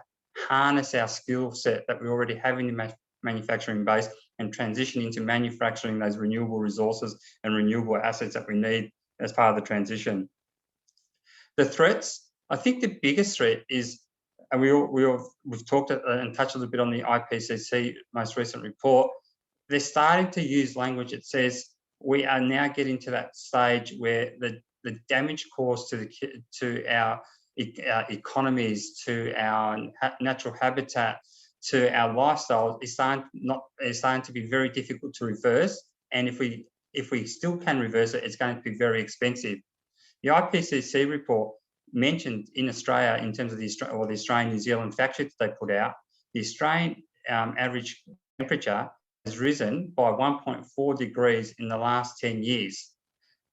harness our skill set that we already have in the manufacturing base and transition into manufacturing those renewable resources and renewable assets that we need as part of the transition. The threats, I think the biggest threat is, and we've talked and touched a little bit on the IPCC most recent report, they're starting to use language that says we are now getting to that stage where the damage caused to our economies, to our natural habitat, to our lifestyle is starting to be very difficult to reverse. And if we still can reverse it, it's going to be very expensive. The IPCC report mentioned in Australia, in terms of the Australian-New Zealand fact sheet that they put out, the Australian average temperature has risen by 1.4 degrees in the last 10 years.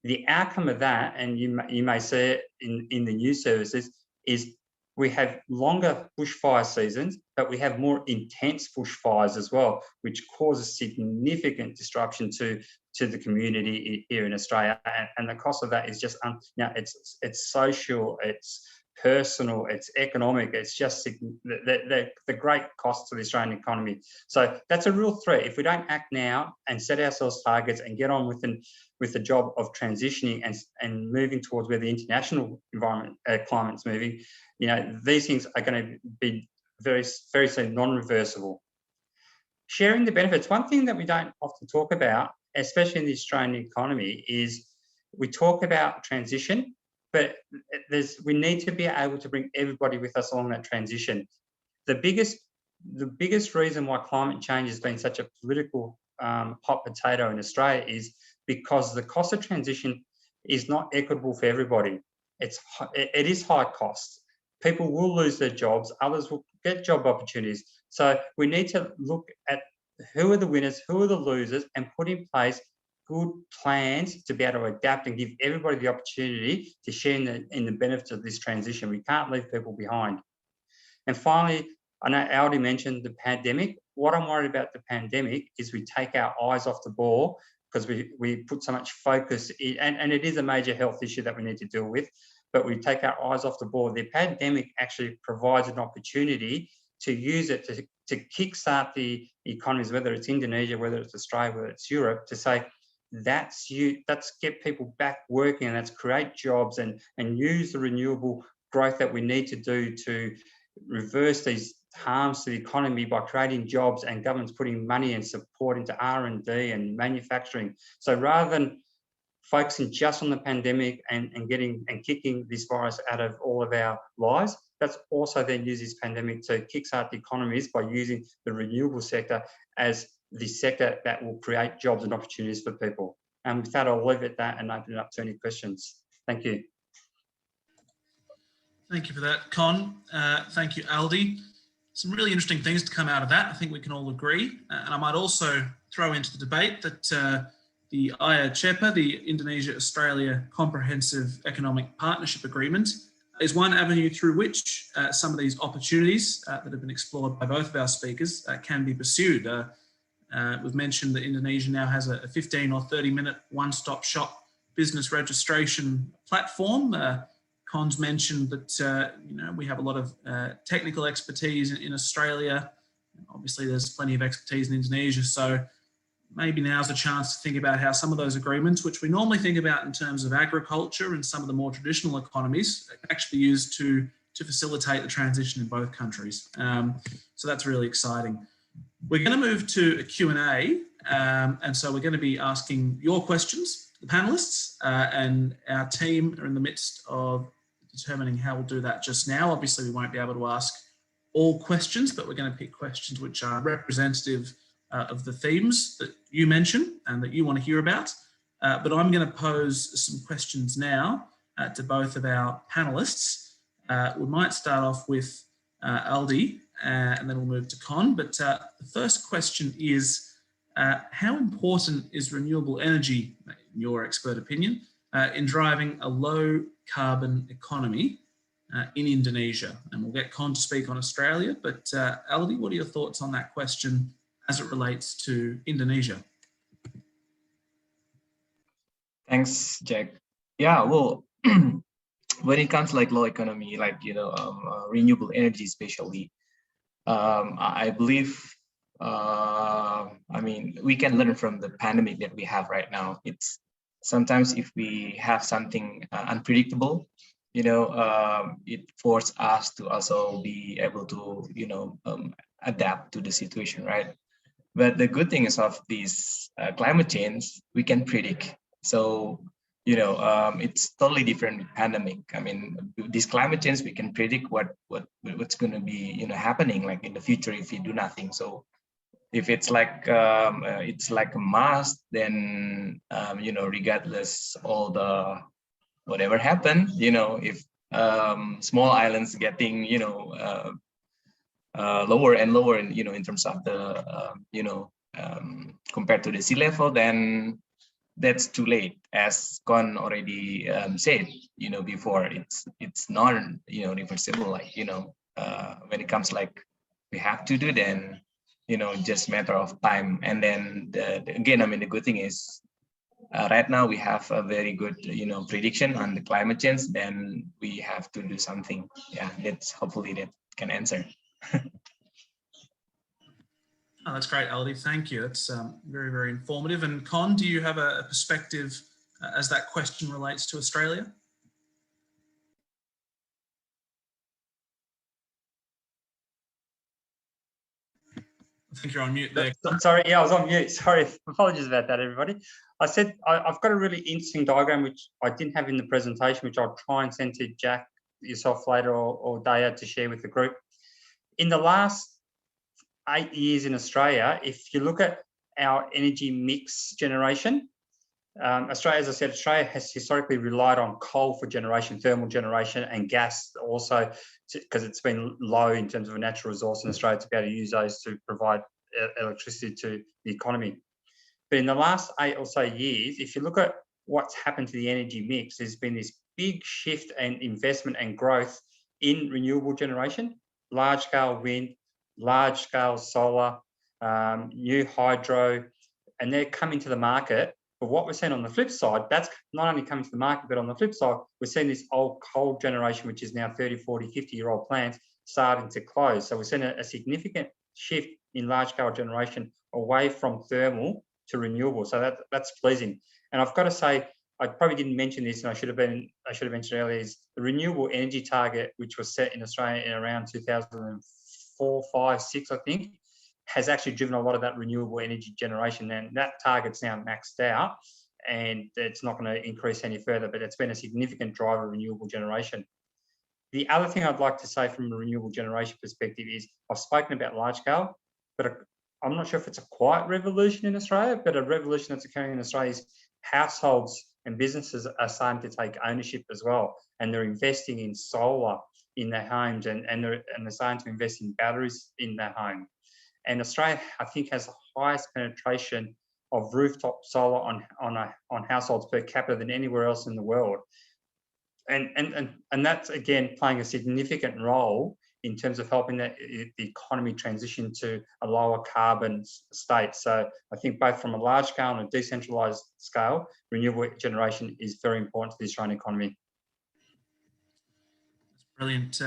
The outcome of that, and you may see it in the news services, is we have longer bushfire seasons, but we have more intense bushfires as well, which causes significant disruption to the community here in Australia. And the cost of that is just, it's social, it's personal, it's economic, it's just the great cost to the Australian economy. So that's a real threat. If we don't act now and set ourselves targets and get on with the job of transitioning and moving towards where the international environment climate's moving, these things are going to be very, very soon non-reversible. Sharing the benefits. One thing that we don't often talk about, especially in the Australian economy, is we talk about transition, but we need to be able to bring everybody with us along that transition. The biggest reason why climate change has been such a political hot potato in Australia is because the cost of transition is not equitable for everybody. It is high cost. People will lose their jobs, others will get job opportunities. So we need to look at who are the winners, who are the losers, and put in place good plans to be able to adapt and give everybody the opportunity to share in the benefits of this transition. We can't leave people behind. And finally, I know Aldi mentioned the pandemic. What I'm worried about the pandemic is we take our eyes off the ball because we put so much focus in, and it is a major health issue that we need to deal with, but we take our eyes off the ball. The pandemic actually provides an opportunity to use it to kickstart the economies, whether it's Indonesia, whether it's Australia, whether it's Europe, to say, let's get people back working and let's create jobs and use the renewable growth that we need to do to reverse these harms to the economy by creating jobs and governments putting money and support into R&D and manufacturing. So rather than focusing just on the pandemic and kicking this virus out of all of our lives, let's also then use this pandemic to kickstart the economies by using the renewable sector as the sector that will create jobs and opportunities for people. And with that, I'll leave it at that and open it up to any questions. Thank you. Thank you for that, Con. Thank you, Aldi. Some really interesting things to come out of that. I think we can all agree. And I might also throw into the debate that the CICI, the Indonesia-Australia Comprehensive Economic Partnership Agreement, is one avenue through which some of these opportunities that have been explored by both of our speakers can be pursued. We've mentioned that Indonesia now has a 15 or 30-minute one-stop shop business registration platform. Con's mentioned that we have a lot of technical expertise in Australia. Obviously, there's plenty of expertise in Indonesia, so maybe now's a chance to think about how some of those agreements, which we normally think about in terms of agriculture and some of the more traditional economies, can actually be used to facilitate the transition in both countries. So that's really exciting. We're going to move to a Q&A, and so we're going to be asking your questions, the panelists, and our team are in the midst of determining how we'll do that just now. Obviously, we won't be able to ask all questions, but we're going to pick questions which are representative of the themes that you mentioned and that you want to hear about. But I'm going to pose some questions now to both of our panelists. We might start off with Aldi, and then we'll move to Con. But the first question is, how important is renewable energy, in your expert opinion, in driving a low carbon economy in Indonesia? And we'll get Con to speak on Australia, but Aldi, what are your thoughts on that question as it relates to Indonesia? Thanks, Jack. Yeah, well, when it comes like low economy, like renewable energy, especially, I believe, I mean, we can learn from the pandemic that we have right now. It's sometimes if we have something unpredictable, it forces us to also be able to, adapt to the situation, right? But the good thing is of this climate change, we can predict. So, it's totally different with pandemic. I mean, this climate change, we can predict what's going to be, happening like in the future if we do nothing. So if it's like a must, then, regardless all the whatever happened, if small islands getting, lower and lower, in terms of the, compared to the sea level, then that's too late. As Con already said, before, it's not, reversible. Like, when it comes like we have to do, then, just matter of time. And then again, I mean, the good thing is right now we have a very good, prediction on the climate change. Then we have to do something. Yeah, that's hopefully that can answer. Oh, that's great, Aldi. Thank you. That's very, very informative. And Con, do you have a perspective as that question relates to Australia? I think you're on mute there. Sorry, yeah, I was on mute. Sorry, apologies about that, everybody. I said I've got a really interesting diagram which I didn't have in the presentation, which I'll try and send to Jack, yourself later, or Daya to share with the group. In the last 8 years in Australia, if you look at our energy mix generation, Australia, as I said, Australia has historically relied on coal for generation, thermal generation, and gas also, because it's been low in terms of a natural resource in Australia to be able to use those to provide electricity to the economy. But in the last 8 or so years, if you look at what's happened to the energy mix, there's been this big shift and investment and growth in renewable generation, large-scale wind, large-scale solar, new hydro, and they're coming to the market. But what we're seeing on the flip side, that's not only coming to the market, but on the flip side, we're seeing this old coal generation, which is now 30, 40, 50-year-old plants, starting to close. So we're seeing a significant shift in large-scale generation away from thermal to renewable. So that's pleasing. And I've got to say, I probably didn't mention this, and I should have mentioned earlier, is the renewable energy target, which was set in Australia in around 2004, 5, 6, I think, has actually driven a lot of that renewable energy generation, and that target's now maxed out, and it's not going to increase any further, but it's been a significant driver of renewable generation. The other thing I'd like to say from a renewable generation perspective is I've spoken about large scale, but I'm not sure if it's a quiet revolution in Australia, but a revolution that's occurring in Australia is households and businesses are starting to take ownership as well, and they're investing in solar in their homes, and they're starting to invest in batteries in their home. And Australia, I think, has the highest penetration of rooftop solar on households per capita than anywhere else in the world. And that's, again, playing a significant role in terms of helping the economy transition to a lower carbon state. So I think both from a large scale and a decentralised scale, renewable generation is very important to the Australian economy. Brilliant.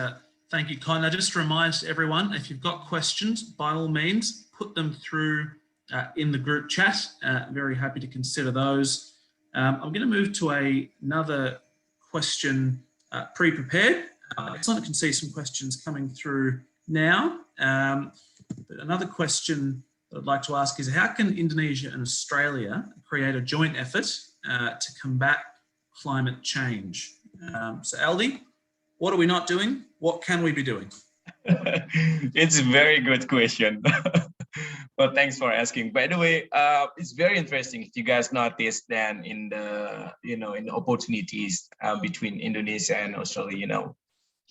Thank you, Con. Now, just to remind everyone, if you've got questions, by all means, put them through in the group chat. Very happy to consider those. I'm going to move to another question pre-prepared. I can see some questions coming through now. But another question that I'd like to ask is, how can Indonesia and Australia create a joint effort to combat climate change? So, Aldi, what are we not doing? What can we be doing? It's a very good question. Well, thanks for asking. By the way, it's very interesting. If you guys noticed, then in the in the opportunities between Indonesia and Australia,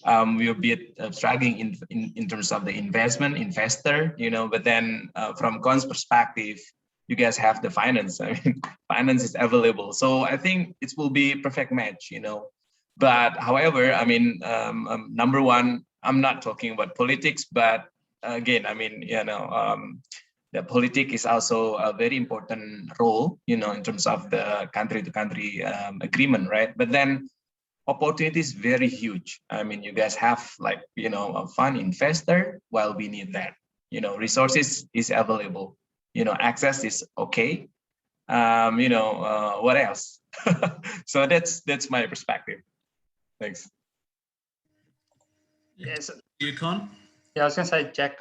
we're a bit struggling in terms of the investor, but then from Con's perspective, you guys have the finance. I mean, finance is available. So I think it will be a perfect match, But however, I mean, number one, I'm not talking about politics, but again, I mean, the politics is also a very important role, you know, in terms of the country-to-country agreement, right? But then opportunity is very huge. I mean, you guys have like, you know, a fund investor. Well, we need that. You know, resources is available. You know, access is okay. You know, what else? So that's my perspective. Thanks. Yes. You, Con? Yeah, I was going to say, Jack,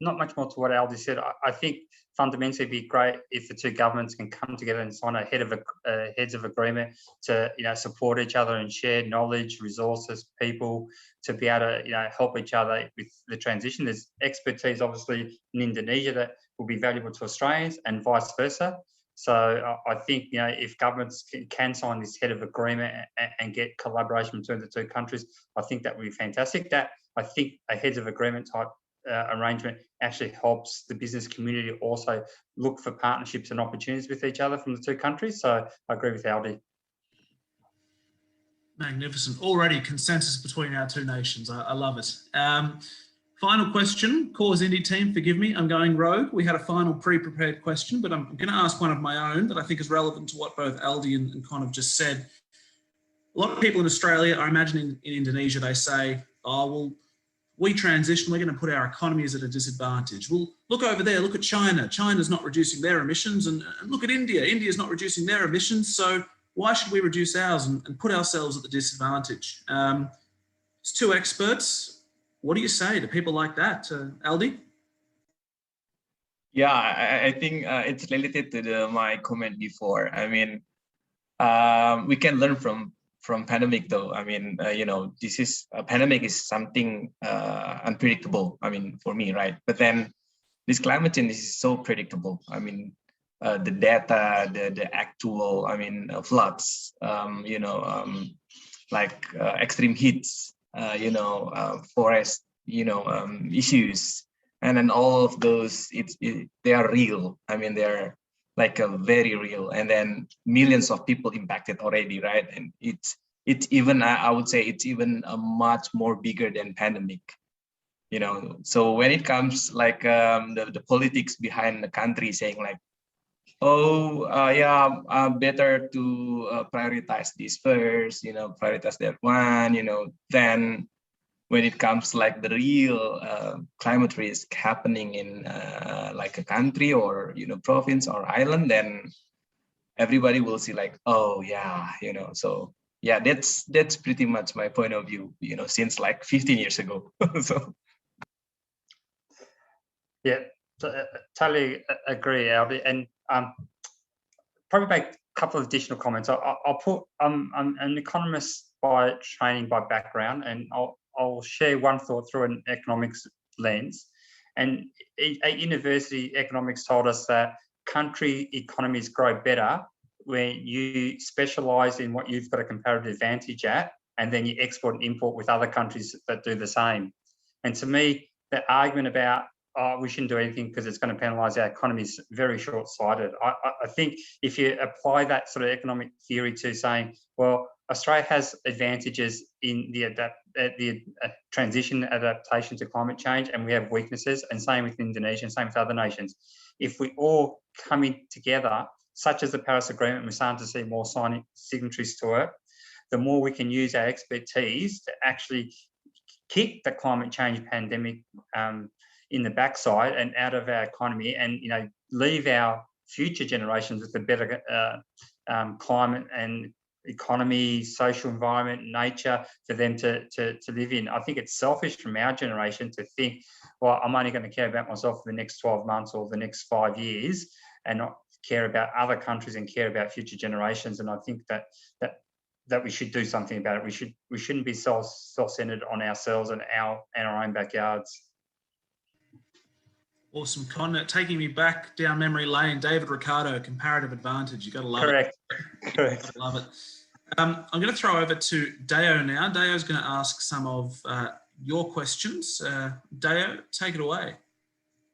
not much more to what Aldi said. I think fundamentally it'd be great if the two governments can come together and sign a heads of agreement to, you know, support each other and share knowledge, resources, people to be able to, you know, help each other with the transition. There's expertise, obviously, in Indonesia that will be valuable to Australians and vice versa. So I think, you know, if governments can sign this head of agreement and get collaboration between the two countries, I think that would be fantastic. That I think a heads of agreement type arrangement actually helps the business community also look for partnerships and opportunities with each other from the two countries. So I agree with Aldi. Magnificent. Already consensus between our two nations. I love it. Final question, CAUSINDY team, forgive me, I'm going rogue. We had a final pre-prepared question, but I'm going to ask one of my own that I think is relevant to what both Aldi and Con have just said. A lot of people in Australia, I imagine in Indonesia, they say, oh, well, we transition, we're going to put our economies at a disadvantage. Well, look over there, look at China. China's not reducing their emissions, and look at India. India's not reducing their emissions, so why should we reduce ours and put ourselves at the disadvantage? It's two experts. What do you say to people like that, Aldi? Yeah, I think it's related to my comment before. I mean, we can learn from pandemic though. I mean, you know, this is a pandemic is something unpredictable. I mean, for me, right? But then this climate change is so predictable. I mean, the data, the actual, I mean, floods, you know, like extreme heats, you know, forest, you know, issues, and then all of those, they are real. I mean, they're like very real, and then millions of people impacted already, right? And it's even, I would say it's even a much more bigger than pandemic, you know. So when it comes like the politics behind the country saying like, oh, yeah, better to prioritize this first, you know, prioritize that one, you know, then when it comes like the real climate risk happening in like a country or, you know, province or island, then everybody will see like, oh yeah, you know. So yeah, that's pretty much my point of view, you know, since like 15 years ago. So yeah, totally agree, Aldi. And probably make a couple of additional comments. I'll put, I'm an economist by training, by background, and I'll share one thought through an economics lens. And at university, economics told us that country economies grow better when you specialize in what you've got a comparative advantage at, and then you export and import with other countries that do the same. And to me, the argument about, oh, we shouldn't do anything because it's going to penalise our economy is very short-sighted. I think if you apply that sort of economic theory to saying, well, Australia has advantages in the transition adaptation to climate change, and we have weaknesses, and same with Indonesia and same with other nations. If we all come in together, such as the Paris Agreement, we're starting to see more signatories to it, the more we can use our expertise to actually kick the climate change pandemic in the backside and out of our economy, and, you know, leave our future generations with a better climate and economy, social environment, nature for them to live in. I think it's selfish from our generation to think, well, I'm only going to care about myself for the next 12 months or the next 5 years, and not care about other countries and care about future generations. And I think that we should do something about it. We shouldn't be self-centered on ourselves and our own backyards. Awesome, Con. Taking me back down memory lane, David Ricardo, comparative advantage. You got to love Correct. it. Correct. Gotta love it. I'm going to throw over to Deo now. Deo's going to ask some of your questions. Deo, take it away.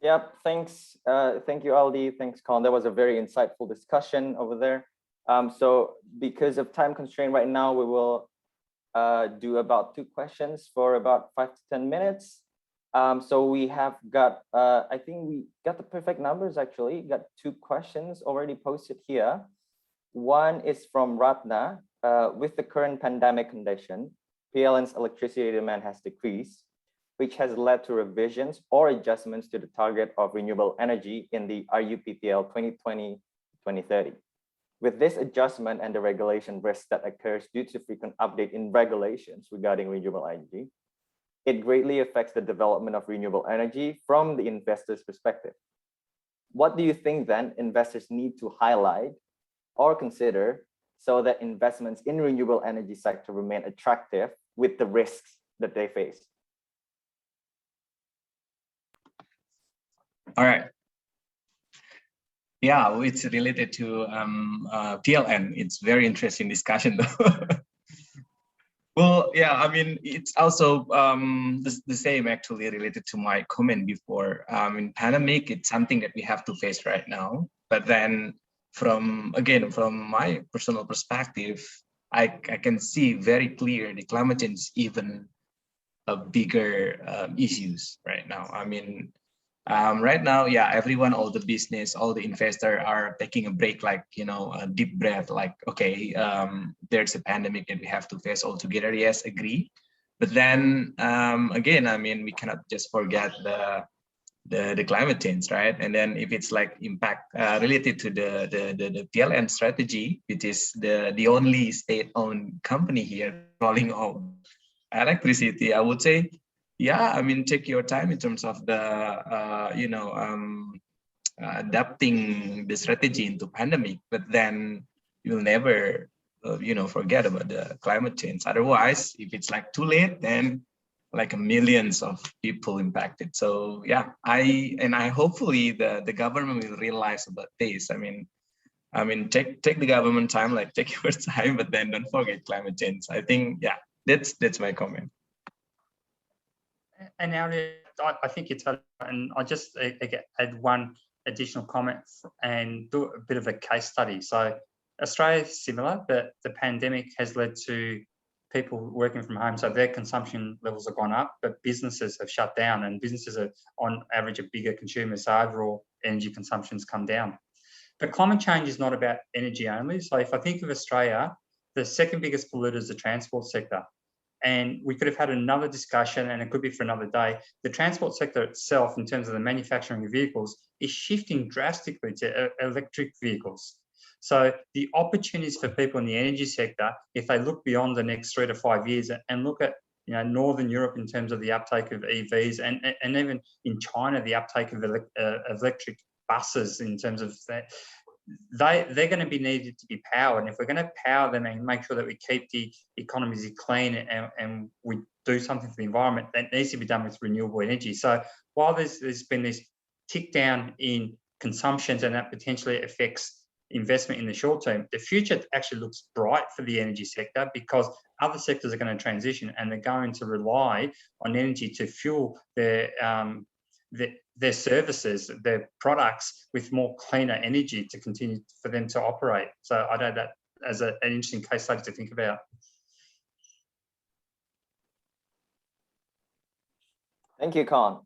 Yep, thanks. Thank you, Aldi. Thanks, Con. That was a very insightful discussion over there. So because of time constraint right now, we will do about 2 questions for about 5 to 10 minutes. So we have got, I think we got the perfect numbers actually, got 2 questions already posted here. One is from Ratna. With the current pandemic condition, PLN's electricity demand has decreased, which has led to revisions or adjustments to the target of renewable energy in the RUPPL 2020-2030. With this adjustment and the regulation risk that occurs due to frequent update in regulations regarding renewable energy, it greatly affects the development of renewable energy from the investor's perspective. What do you think then investors need to highlight or consider so that investments in renewable energy sector remain attractive with the risks that they face? All right. Yeah, it's related to PLN. It's very interesting discussion though. Well, yeah, I mean, it's also the same actually related to my comment before. In pandemic, it's something that we have to face right now. But then from my personal perspective, I can see very clear the climate change is even a bigger issues right now. I mean, right now, yeah, everyone, all the business, all the investors are taking a break, like, a deep breath, like, okay, there's a pandemic that we have to face all together. Yes, agree. But then again, I mean, we cannot just forget the climate change, right? And then if it's like impact related to the PLN strategy, which is the only state-owned company here rolling out electricity, I would say, yeah, I mean, take your time in terms of the, adapting the strategy into pandemic, but then you'll never, forget about the climate change. Otherwise, if it's like too late, then like millions of people impacted. So yeah, I hopefully the government will realize about this. I mean, take the government time, like take your time, but then don't forget climate change. I think, yeah, that's my comment. And now I think it's, and I just add one additional comment and do a bit of a case study. So Australia is similar, but the pandemic has led to people working from home. So their consumption levels have gone up, but businesses have shut down, and businesses are on average a bigger consumers. So overall energy consumption's come down. But climate change is not about energy only. So if I think of Australia, the second biggest polluter is the transport sector. And we could have had another discussion, and it could be for another day. The transport sector itself, in terms of the manufacturing of vehicles, is shifting drastically to electric vehicles. So the opportunities for people in the energy sector, if they look beyond the next 3 to 5 years and look at Northern Europe in terms of the uptake of EVs, and even in China, the uptake of electric buses in terms of that, they're going to be needed to be powered. And if we're going to power them and make sure that we keep the economies clean and we do something for the environment, that needs to be done with renewable energy. So while there's been this tick down in consumptions and that potentially affects investment in the short term, the future actually looks bright for the energy sector, because other sectors are going to transition and they're going to rely on energy to fuel their services, their products with more cleaner energy to continue for them to operate. So I know that as an interesting case study to think about. Thank you, Con.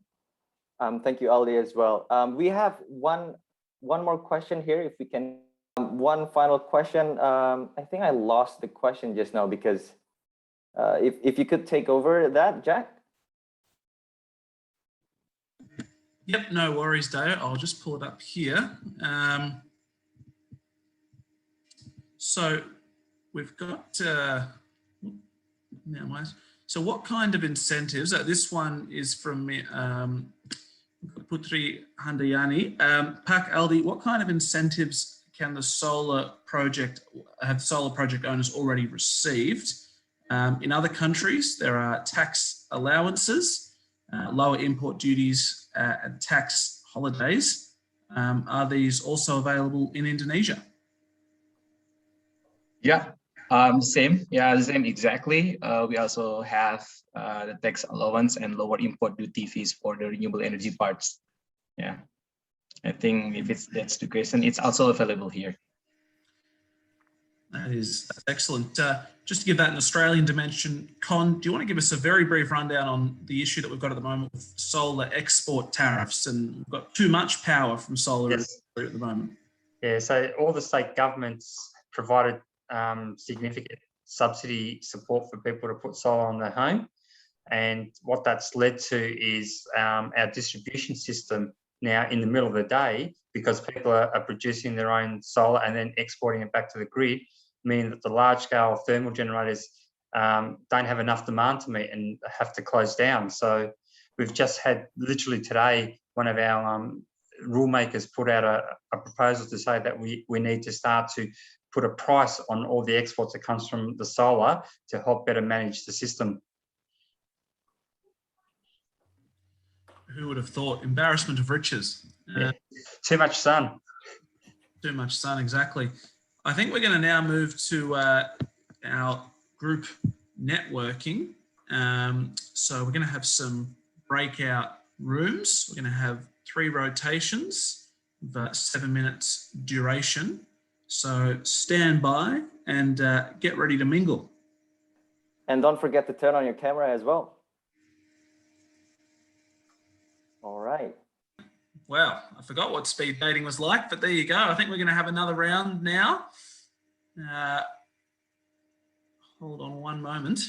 Thank you, Aldi, as well. We have one more question here, if we can. One final question. I think I lost the question just now, because if you could take over that, Jack. Yep, no worries, Dale. I'll just pull it up here. So we've got, so what kind of incentives, this one is from Putri Handayani. Pak Aldi, what kind of incentives can the solar project owners already received? In other countries, there are tax allowances, lower import duties, and tax holidays. Are these also available in Indonesia? Yeah, same. Yeah, the same exactly. We also have the tax allowance and lower import duty fees for the renewable energy parts. Yeah, I think if that's the question, it's also available here. That's excellent. Just to give that an Australian dimension, Con, do you want to give us a very brief rundown on the issue that we've got at the moment with solar export tariffs? And we've got too much power from solar at the moment. Yeah, so all the state governments provided significant subsidy support for people to put solar on their home. And what that's led to is our distribution system now in the middle of the day, because people are producing their own solar and then exporting it back to the grid, meaning that the large-scale thermal generators don't have enough demand to meet and have to close down. So we've just had, literally today, one of our rule makers put out a proposal to say that we need to start to put a price on all the exports that comes from the solar to help better manage the system. Who would have thought? Embarrassment of riches. Yeah. Too much sun. Too much sun, exactly. I think we're going to now move to our group networking. So we're going to have some breakout rooms. We're going to have 3 rotations, of 7 minutes duration. So stand by and get ready to mingle. And don't forget to turn on your camera as well. All right. Wow, I forgot what speed dating was like, but there you go. I think we're going to have another round now. Hold on one moment.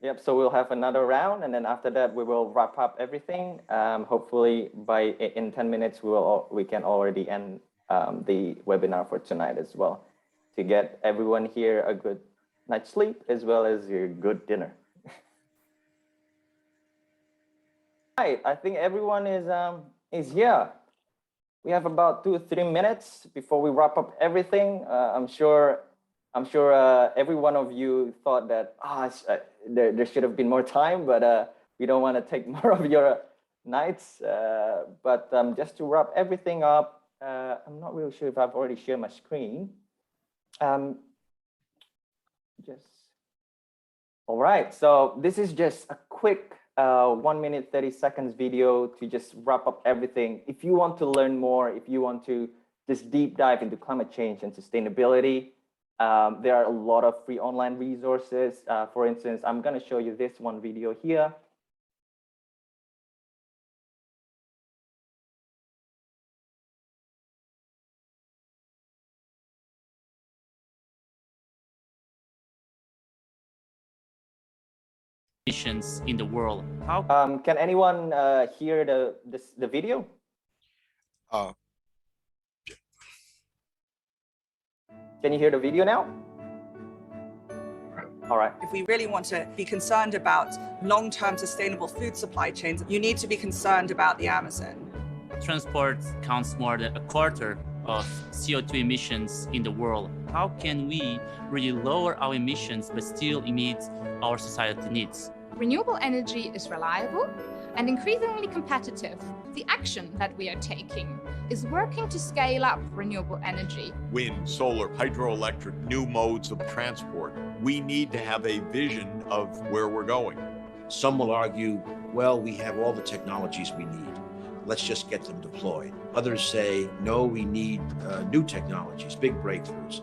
Yep, so we'll have another round, and then after that we will wrap up everything. Hopefully in 10 minutes we can already end the webinar for tonight as well, to get everyone here a good night's sleep as well as your good dinner. Right, I think everyone is here. We have about 2 or 3 minutes before we wrap up everything. I'm sure every one of you thought that there should have been more time, but we don't want to take more of your nights. But just to wrap everything up, I'm not really sure if I've already shared my screen. All right, so this is just a quick 1 minute 30 seconds video to just wrap up everything. If you want to learn more, if you want to just deep dive into climate change and sustainability, there are a lot of free online resources. For instance, I'm going to show you this one video here. Emissions in the world. How can anyone hear the video? Can you hear the video now? All right. If we really want to be concerned about long-term sustainable food supply chains, you need to be concerned about the Amazon. transport counts more than a quarter of CO2 emissions in the world. How can we really lower our emissions but still meet our society needs? Renewable energy is reliable and increasingly competitive. The action that we are taking is working to scale up renewable energy. Wind, solar, hydroelectric, new modes of transport. We need to have a vision of where we're going. Some will argue, well, we have all the technologies we need. Let's just get them deployed. Others say, no, we need new technologies, big breakthroughs.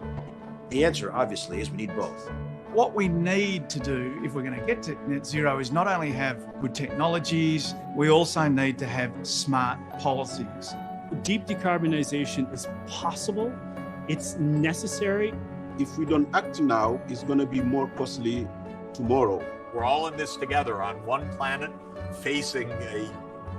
The answer, obviously, is we need both. What we need to do if we're going to get to net zero is not only have good technologies, we also need to have smart policies. Deep decarbonization is possible. It's necessary. If we don't act now, it's going to be more costly tomorrow. We're all in this together on one planet, facing a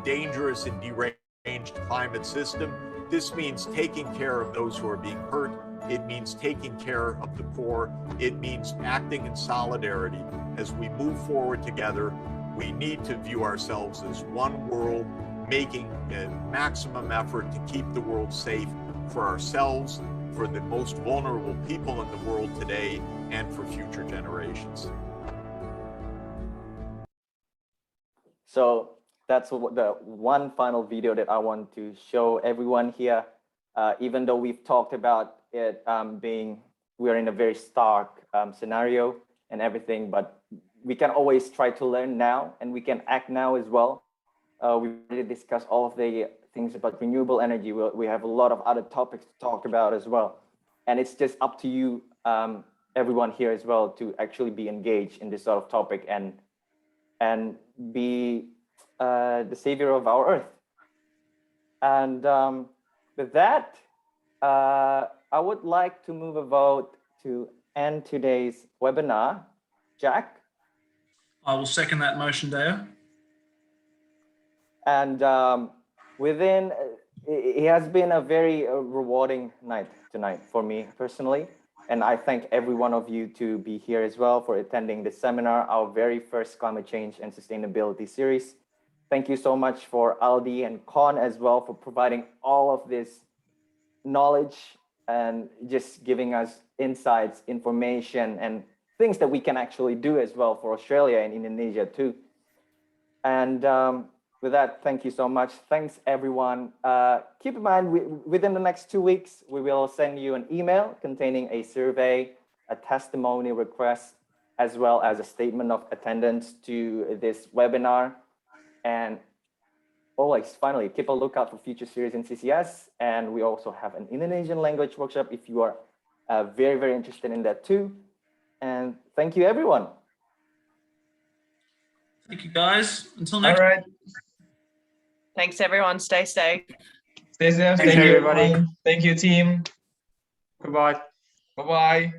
dangerous and deranged climate system. This means taking care of those who are being hurt. It means taking care of the poor. It means acting in solidarity. As we move forward together, we need to view ourselves as one world, making a maximum effort to keep the world safe for ourselves, for the most vulnerable people in the world today, and for future generations. So that's the one final video that I want to show everyone here. Even though we've talked about it we're in a very stark scenario and everything, but we can always try to learn now and we can act now as well. We already discussed all of the things about renewable energy. We have a lot of other topics to talk about as well. And it's just up to you, everyone here as well, to actually be engaged in this sort of topic and be the savior of our Earth. And with that, I would like to move a vote to end today's webinar. Jack? I will second that motion, Deo. And it has been a very rewarding night tonight for me personally. And I thank every one of you to be here as well for attending this seminar, our very first climate change and sustainability series. Thank you so much for Aldi and Con as well for providing all of this knowledge and just giving us insights, information, and things that we can actually do as well for Australia and Indonesia too. And with that, thank you so much. Thanks, everyone. Keep in mind, within the next 2 weeks, we will send you an email containing a survey, a testimony request, as well as a statement of attendance to this webinar. And always, finally, keep a lookout for future series in CCS. And we also have an Indonesian language workshop if you are very, very interested in that too. And thank you, everyone. Thank you, guys. Until next All right. Thanks, everyone. Stay safe. Stay safe. Thank you, everybody. Thank you, team. Goodbye. Bye-bye.